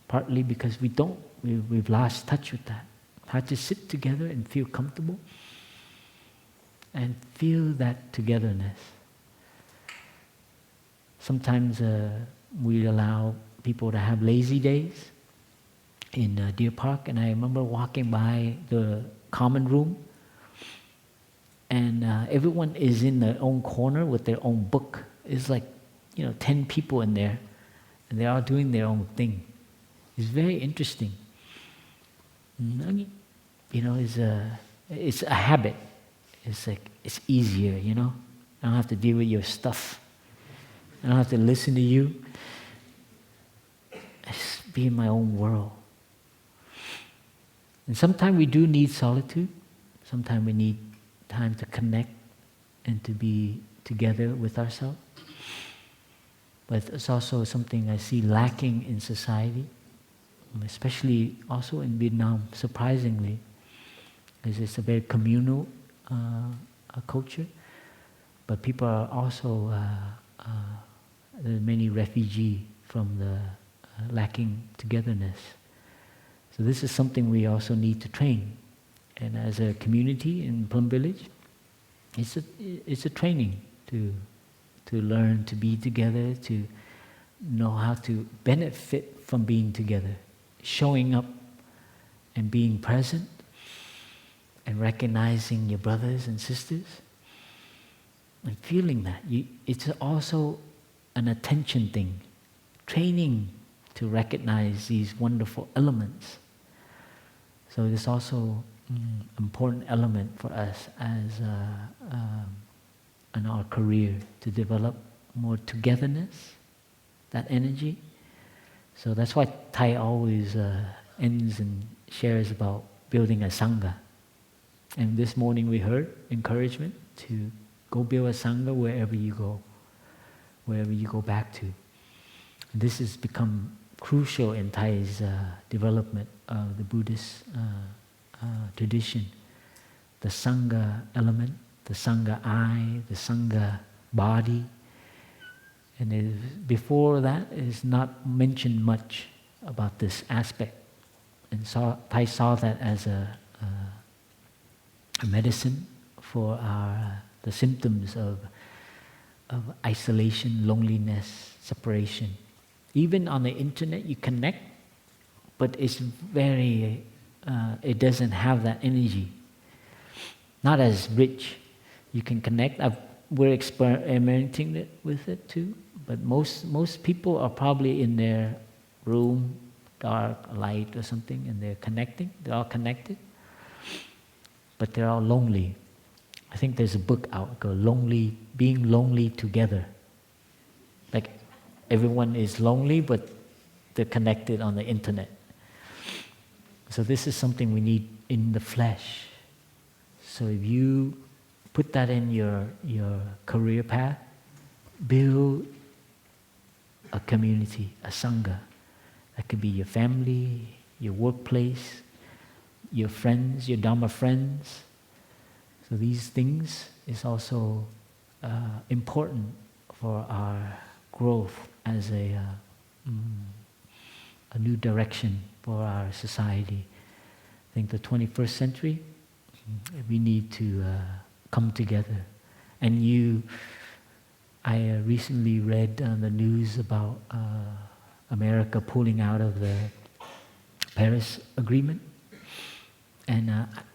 partly because we've lost touch with that. How to sit together and feel comfortable and feel that togetherness. Sometimes we allow people to have lazy days in Deer Park, and I remember walking by the common room, and everyone is in their own corner with their own book. It's like 10 people in there, and they're all doing their own thing. It's very interesting. It's a habit. It's like it's easier, I don't have to deal with your stuff. I don't have to listen to you. I just be in my own world. And sometimes we do need solitude. Sometimes we need time to connect and to be together with ourselves. But it's also something I see lacking in society, especially also in Vietnam, surprisingly, because it's a very communal culture. But people are also, there are many refugees from the lacking togetherness. So this is something we also need to train And as a community in Plum Village, it's a training to learn to be together, to know how to benefit from being together, showing up and being present and recognizing your brothers and sisters and feeling that. It's also an attention thing, training to recognize these wonderful elements. So it's also important element for us as in our career to develop more togetherness, that energy. So that's why Thai always ends and shares about building a sangha. And this morning we heard encouragement to go build a sangha wherever you go back to. And this has become crucial in Thai's development of the Buddhist tradition. The sangha element, the sangha I, the sangha body. And before that, it's not mentioned much about this aspect. And Thai saw that as a medicine for the symptoms of isolation, loneliness, separation. Even on the internet, you connect, but it's very, it doesn't have that energy. Not as rich. You can connect. We're experimenting with it too, but most people are probably in their room, dark, light or something, and they're connecting. They're all connected, but they're all lonely. I think there's a book out called Being Lonely Together. Like everyone is lonely, but they're connected on the internet. So this is something we need in the flesh. So if you put that in your career path, build a community, a sangha. That could be your family, your workplace, your friends, your Dharma friends. So these things is also important for our growth as a new direction for our society. I think the 21st century, we need to come together. And I recently read on the news about America pulling out of the Paris Agreement. And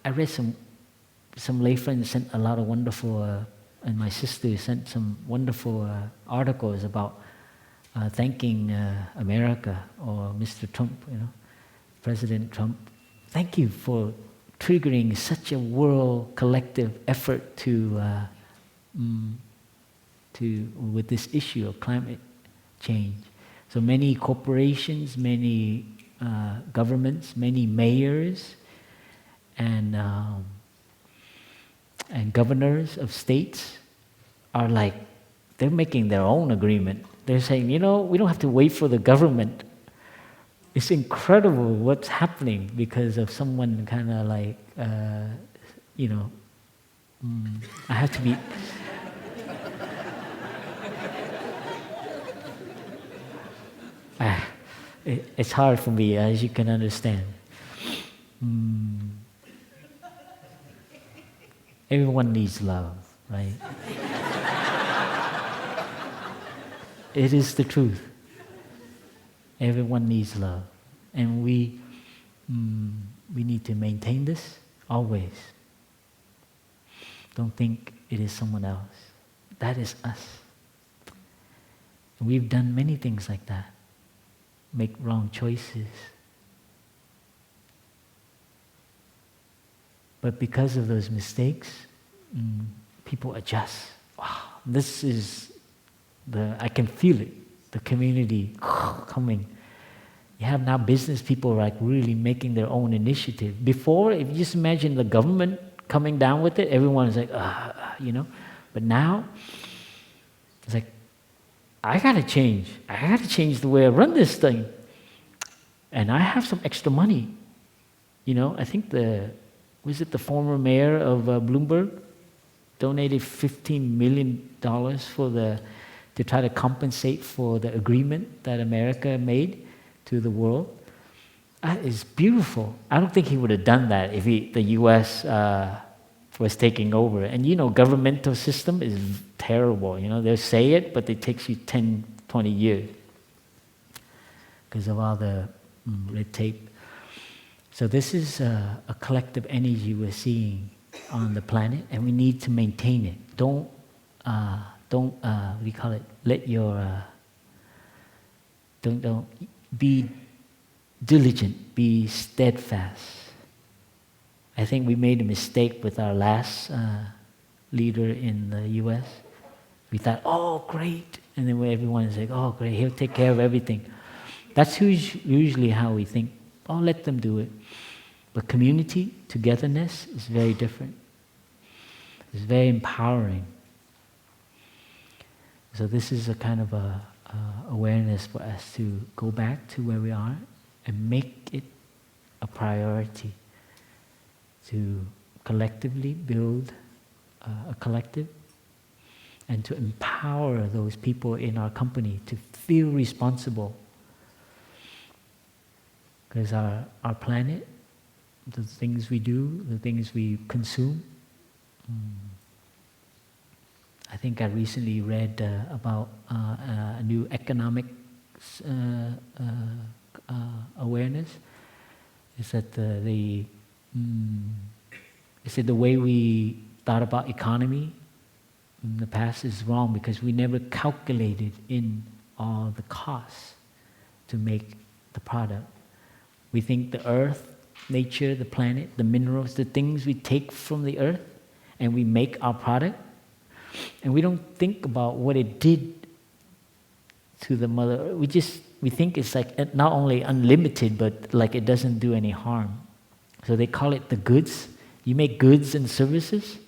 I read some lay friends sent a lot of wonderful, and my sister sent some wonderful articles about thanking America or Mr. Trump, President Trump. Thank you for triggering such a world collective effort with this issue of climate change. So many corporations, many governments, many mayors, and governors of states are like, they're making their own agreement. They're saying, we don't have to wait for the government. It's incredible what's happening because of someone kind of like, I have to be... it's hard for me, as you can understand. Everyone needs love, right? It is the truth. Everyone needs love. And we need to maintain this always. Don't think it is someone else. That is us. We've done many things like that. Make wrong choices. But because of those mistakes, people adjust. Wow, this is I can feel it, the community coming. You have now business people like really making their own initiative. Before, if you just imagine the government coming down with it, everyone's like, But now, it's like, I gotta change. I gotta change the way I run this thing. And I have some extra money. I think the former mayor of Bloomberg donated $15 million to try to compensate for the agreement that America made to the world. It's beautiful. I don't think he would have done that if the U.S. Was taking over. And governmental system is terrible. They'll say it, but it takes you 10, 20 years because of all the red tape. So this is a collective energy we're seeing on the planet, and we need to maintain it. Don't what do you call it? Let your don't be diligent, be steadfast. I think we made a mistake with our last leader in the U.S. We thought, oh, great. And then everyone is like, oh, great, he'll take care of everything. That's usually how we think. Oh, let them do it. But community, togetherness is very different. It's very empowering. So this is a kind of awareness for us to go back to where we are and make it a priority to collectively build a collective and to empower those people in our company to feel responsible. Because our planet, the things we do, the things we consume, I think I recently read about a new economic awareness. Is that they said the way we thought about economy in the past is wrong because we never calculated in all the costs to make the product. We think the earth, nature, the planet, the minerals, the things we take from the earth, and we make our product, and we don't think about what it did to the mother. We think it's like not only unlimited, but like it doesn't do any harm. So they call it the goods. You make goods and services.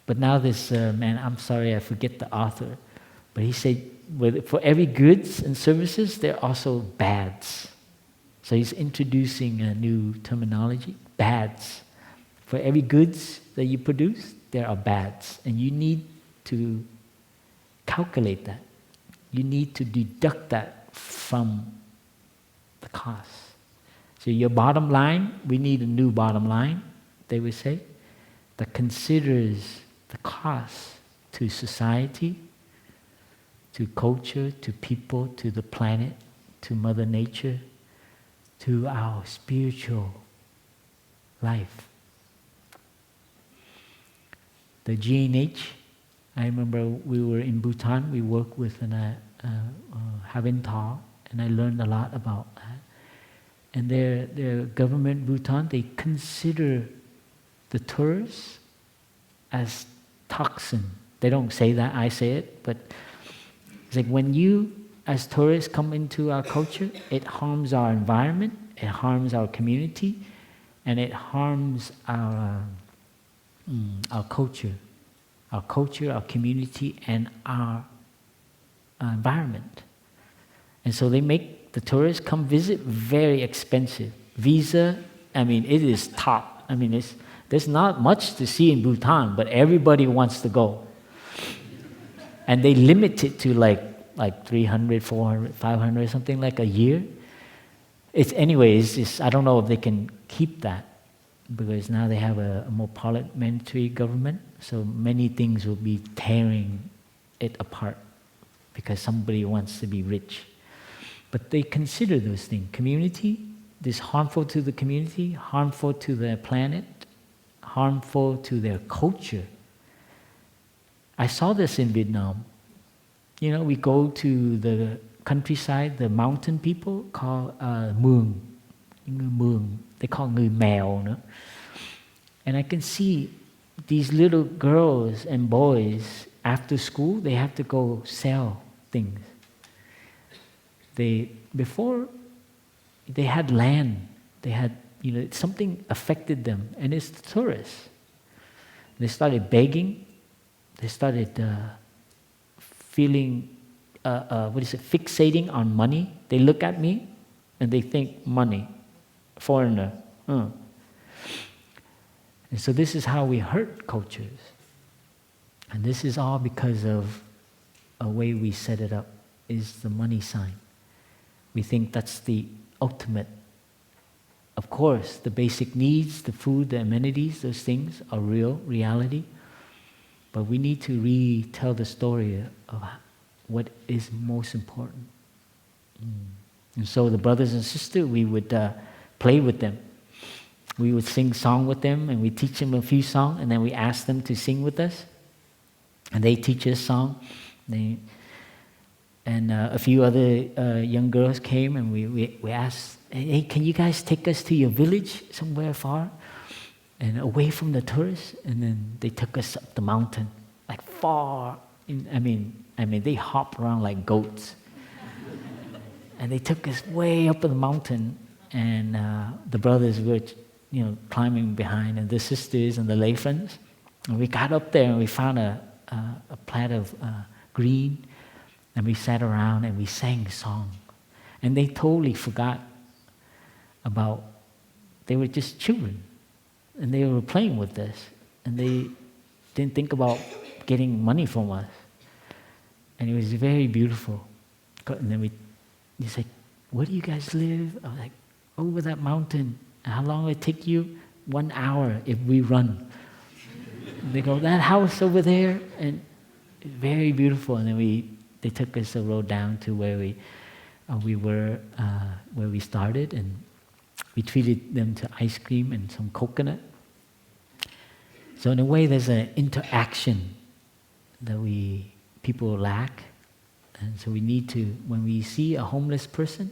But now this man, I'm sorry, I forget the author, but he said, for every goods and services, there are also bads. So he's introducing a new terminology, bads. For every goods that you produce, there are bads. And you need to calculate that. You need to deduct that from the cost. So your bottom line, we need a new bottom line, they would say, that considers the cost to society, to culture, to people, to the planet, to Mother Nature, to our spiritual life. The G&H, I remember we were in Bhutan, we worked with Havintar, and I learned a lot about that. And their government, Bhutan, they consider the tourists as toxin. They don't say that, I say it, but it's like when you, as tourists, come into our culture, it harms our environment, it harms our community, and it harms our culture, our community, and our environment. And so they make the tourists come visit very expensive. Visa, it is top. There's not much to see in Bhutan, but everybody wants to go. And they limit it to like 300, 400, 500, something like a year. I don't know if they can keep that because now they have a more parliamentary government, so many things will be tearing it apart because somebody wants to be rich. But they consider those things. Community, this harmful to the community, harmful to the planet, harmful to their culture. I saw this in Vietnam. We go to the countryside, the mountain people call Mường. They call Người Mèo nữa. And I can see these little girls and boys, after school, they have to go sell things. Before, they had land. They had, something affected them, and it's the tourists. They started begging. They started feeling, fixating on money. They look at me, and they think money, foreigner. And so this is how we hurt cultures. And this is all because of a way we set it up, is the money sign. We think that's the ultimate Of course, the basic needs, the food, the amenities, those things are real, reality. But we need to retell the story of what is most important. And so the brothers and sisters, we would play with them. We would sing song with them, and we teach them a few songs, and then we ask them to sing with us. And they teach us song. And a few other young girls came, and we asked, hey, can you guys take us to your village somewhere far and away from the tourists? And then they took us up the mountain, like far. I mean, they hop around like goats. And they took us way up in the mountain, and the brothers were, climbing behind, and the sisters and the lay friends. And we got up there, and we found a plat of green, and we sat around and we sang a song. And they totally forgot about, they were just children, and they were playing with us, and they didn't think about getting money from us. And it was very beautiful. And then he said, where do you guys live? I was like, over that mountain. And how long will it take you? 1 hour if we run. They go, that house over there, and it's very beautiful. And then they took us the road down to where we were, where we started, and we treated them to ice cream and some coconut. So in a way, there's an interaction that people lack, and so we need to, when we see a homeless person,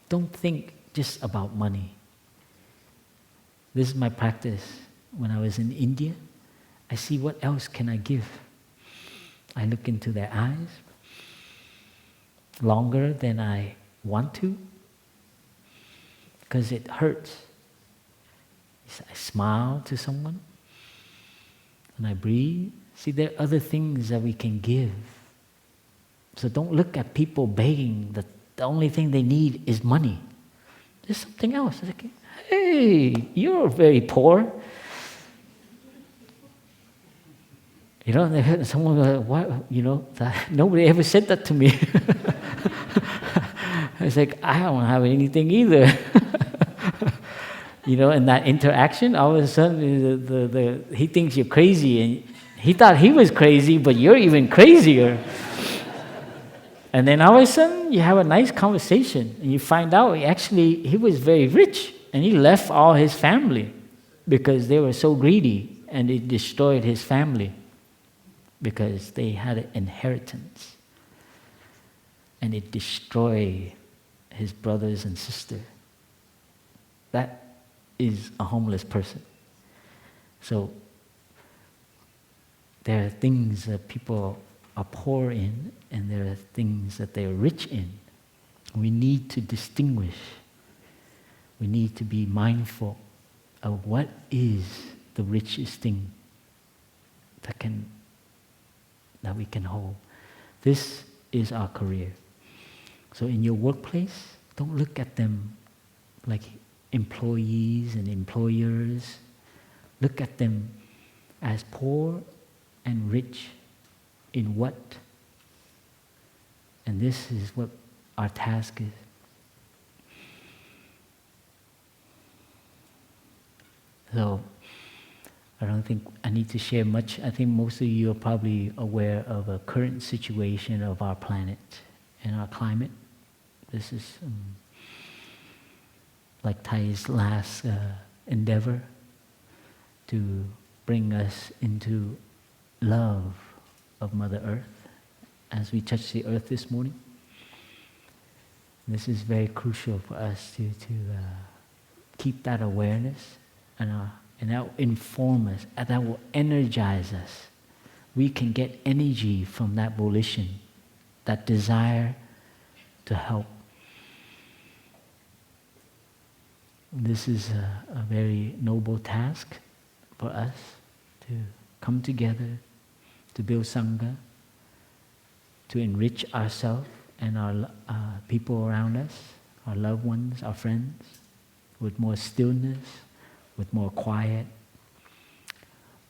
don't think just about money. This is my practice. When I was in India, I see what else can I give. I look into their eyes longer than I want to, because it hurts. I smile to someone, and I breathe. See, there are other things that we can give. So don't look at people begging that the only thing they need is money. There's something else. It's like, hey, you're very poor. Someone goes, what? Nobody ever said that to me. It's like, I don't have anything either. And that interaction, all of a sudden, he thinks you're crazy, and he thought he was crazy, but you're even crazier. And then all of a sudden, you have a nice conversation, and you find out he was very rich, and he left all his family because they were so greedy, and it destroyed his family because they had an inheritance, and it destroyed his brothers and sisters. That is a homeless person. So there are things that people are poor in, and there are things that they're rich in. We need to distinguish. We need to be mindful of what is the richest thing that we can hold. This is our career. So in your workplace, don't look at them like employees and employers. Look at them as poor and rich in what? And this is what our task is. So, I don't think I need to share much. I think most of you are probably aware of a current situation of our planet and our climate. This is like Thai's last endeavor to bring us into love of Mother Earth as we touch the earth this morning. This is very crucial for us to keep that awareness, and that will inform us, and that will energize us. We can get energy from that volition, that desire to help. This is a very noble task for us to come together, to build Sangha, to enrich ourselves and our people around us, our loved ones, our friends, with more stillness, with more quiet,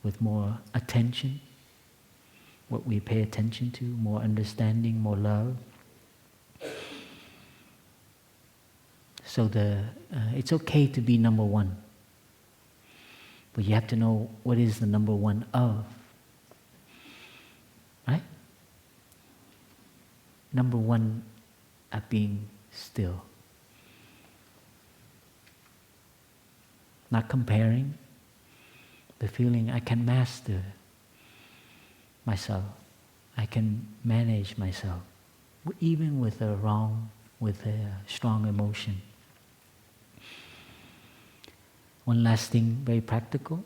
with more attention, what we pay attention to, more understanding, more love. So it's okay to be number one. But you have to know what is the number one of. Right? Number one at being still. Not comparing, but feeling I can master myself. I can manage myself, even with a strong emotion. One last thing, very practical,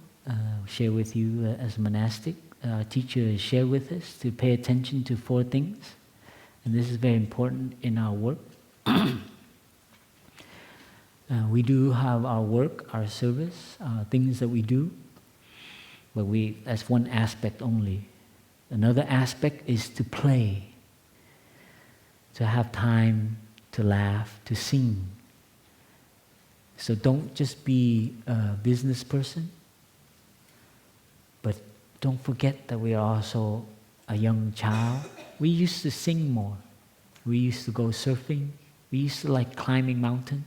share with you as a monastic. Our teacher shared with us to pay attention to 4 things, and this is very important in our work. We do have our work, our service, things that we do, but that's one aspect only. Another aspect is to play, to have time to laugh, to sing. So don't just be a business person, but don't forget that we are also a young child. We used to sing more. We used to go surfing. We used to like climbing mountain.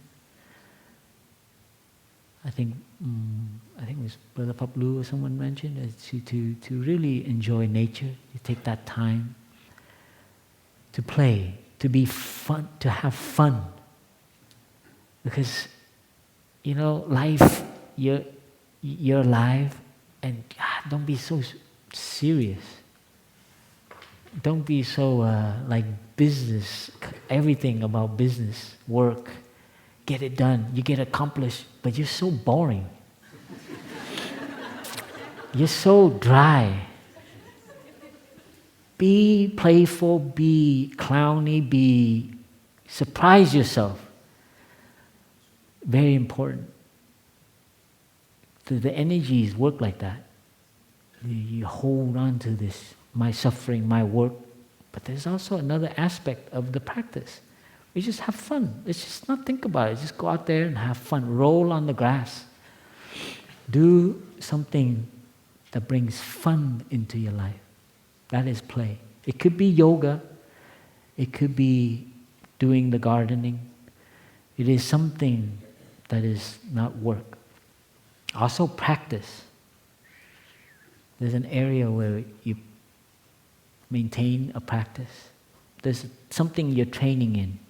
I think it was Brother Plum or someone mentioned to really enjoy nature. You take that time to play, to be fun, to have fun. Because life, you're alive, and don't be so serious. Don't be so like business, everything about business, work. Get it done, you get accomplished, but you're so boring. You're so dry. Be playful, be clowny, surprise yourself. Very important. So the energies work like that. You hold on to this, my suffering, my work. But there's also another aspect of the practice. We just have fun. Let's just not think about it. Just go out there and have fun. Roll on the grass. Do something that brings fun into your life. That is play. It could be yoga. It could be doing the gardening. It is something that is not work. Also practice. There's an area where you maintain a practice. There's something you're training in.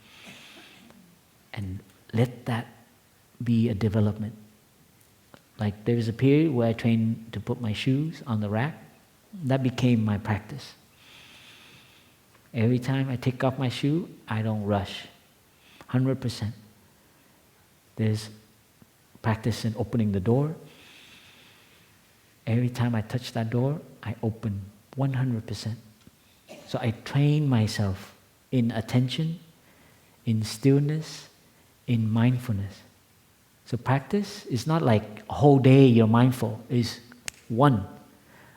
And let that be a development. Like there was a period where I trained to put my shoes on the rack. That became my practice. Every time I take off my shoe, I don't rush. 100%. There's practice in opening the door. Every time I touch that door, I open 100%. So I train myself in attention, in stillness, in mindfulness. So practice is not like a whole day you're mindful. It's one.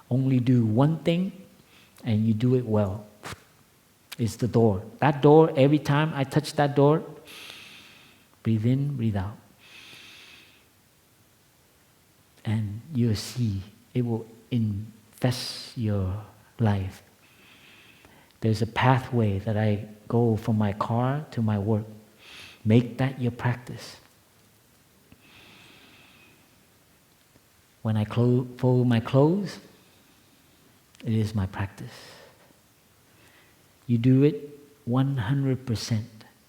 Only do one thing and you do it well. It's the door. That door, every time I touch that door, breathe in, breathe out. And you'll see, it will infest your life. There's a pathway that I go from my car to my work. Make that your practice. When I fold my clothes, it is my practice. You do it 100%.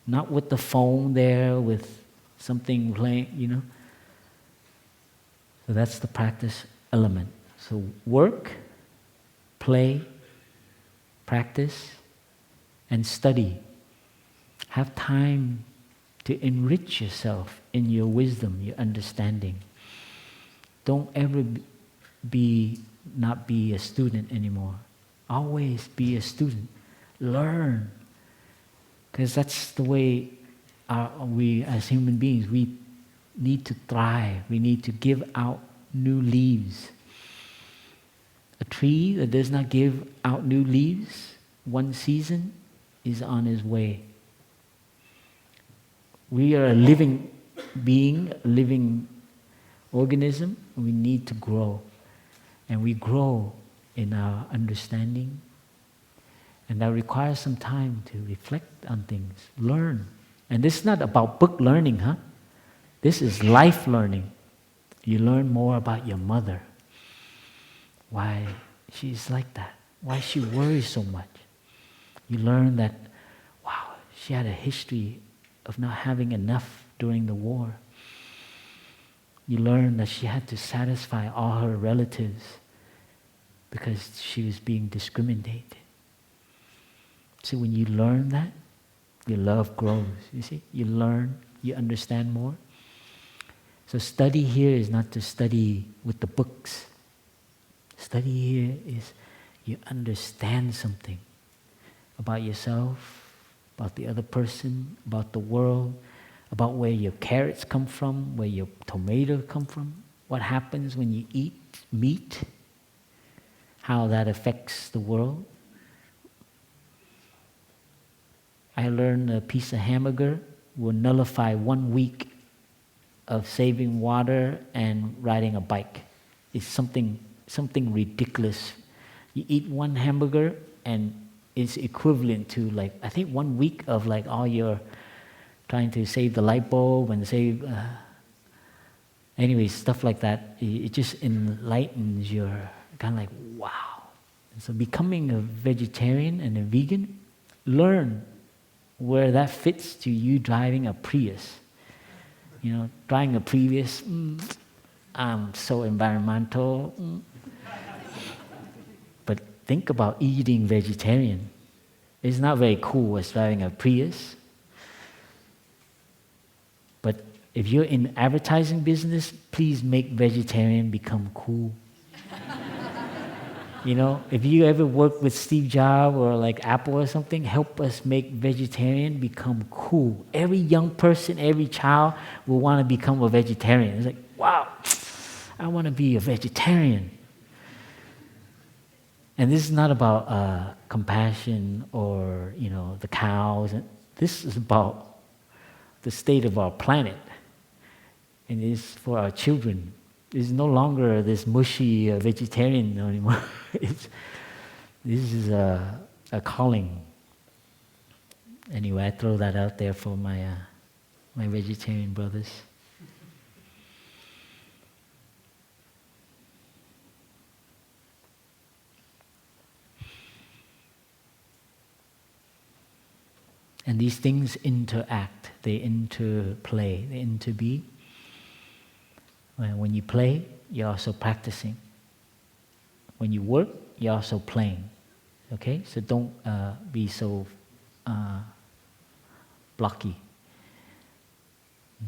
Not with the phone there, with something playing, So that's the practice element. So work, play, practice, and study. Have time to enrich yourself in your wisdom, your understanding. Don't ever not be a student anymore. Always be a student. Learn. Because that's the way we as human beings, we need to thrive. We need to give out new leaves. A tree that does not give out new leaves one season is on its way. We are a living being, a living organism. We need to grow. And we grow in our understanding. And that requires some time to reflect on things, learn. And this is not about book learning, This is life learning. You learn more about your mother. Why she's like that. Why she worries so much. You learn that, wow, she had a history of not having enough during the war. You learn that she had to satisfy all her relatives because she was being discriminated. So when you learn that, your love grows, you see? You learn, you understand more. So study here is not to study with the books. Study here is you understand something about yourself, about the other person, about the world, about where your carrots come from, where your tomato come from, what happens when you eat meat, how that affects the world. I learned a piece of hamburger will nullify 1 week of saving water and riding a bike. It's something ridiculous. You eat one hamburger and it's equivalent to like, I think 1 week of like all your trying to save the light bulb and save, anyways, stuff like that. It just enlightens your, kind of like, wow. And so becoming a vegetarian and a vegan, learn where that fits to you driving a Prius. You know, driving a Prius, I'm so environmental. But think about eating vegetarian. It's not very cool as driving a Prius. But if you're in advertising business, please make vegetarian become cool. You know, if you ever work with Steve Jobs or like Apple or something, help us make vegetarian become cool. Every young person, every child will want to become a vegetarian. It's like, wow, I want to be a vegetarian. And this is not about compassion or, you know, the cows. This is about the state of our planet. And it is for our children. It's no longer this mushy vegetarian anymore. This is a calling. Anyway, I throw that out there for my vegetarian brothers. And these things interact, they interplay, they interbe. When you play, you're also practicing. When you work, you're also playing. Okay? So don't be so blocky.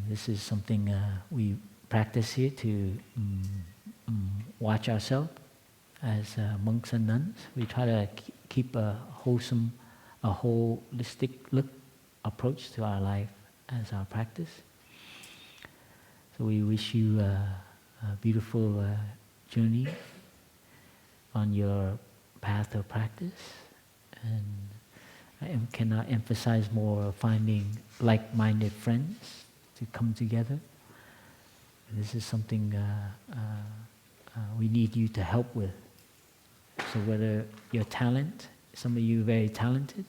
This is something we practice here to watch ourselves as monks and nuns. We try to keep a wholesome, a holistic approach to our life as our practice. So we wish you a beautiful journey on your path of practice, and I cannot emphasize more finding like-minded friends to come together. This is something we need you to help with. So whether your talent, some of you very talented,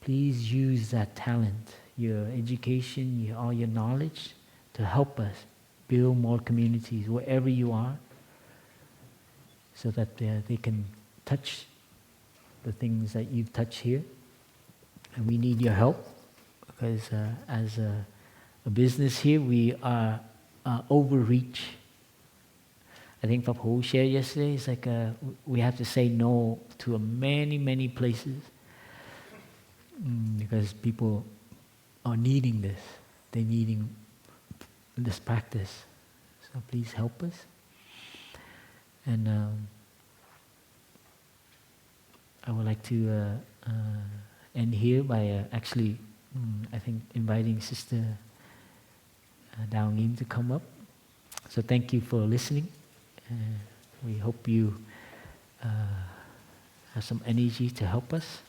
please use that talent, your education, all your knowledge, to help us build more communities wherever you are, so that they can touch the things that you've touched here. And we need your help, because as a business here, we are overreach. I think Papu shared yesterday, it's like we have to say no to many, many places, because people are needing this. They're needing this practice. So please help us. And I would like to end here by actually, I think, inviting Sister Dung to come up. So thank you for listening. We hope you have some energy to help us.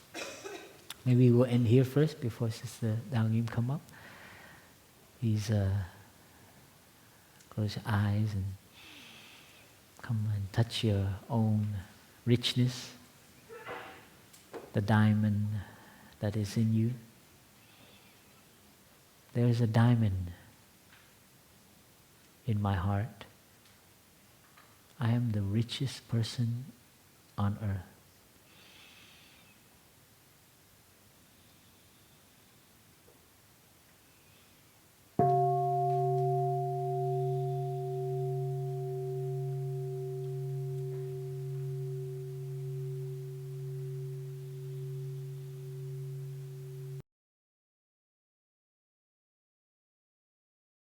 Maybe we'll end here first before Sister Dung come up. Please close your eyes and come and touch your own richness, the diamond that is in you. There is a diamond in my heart, I am the richest person on earth.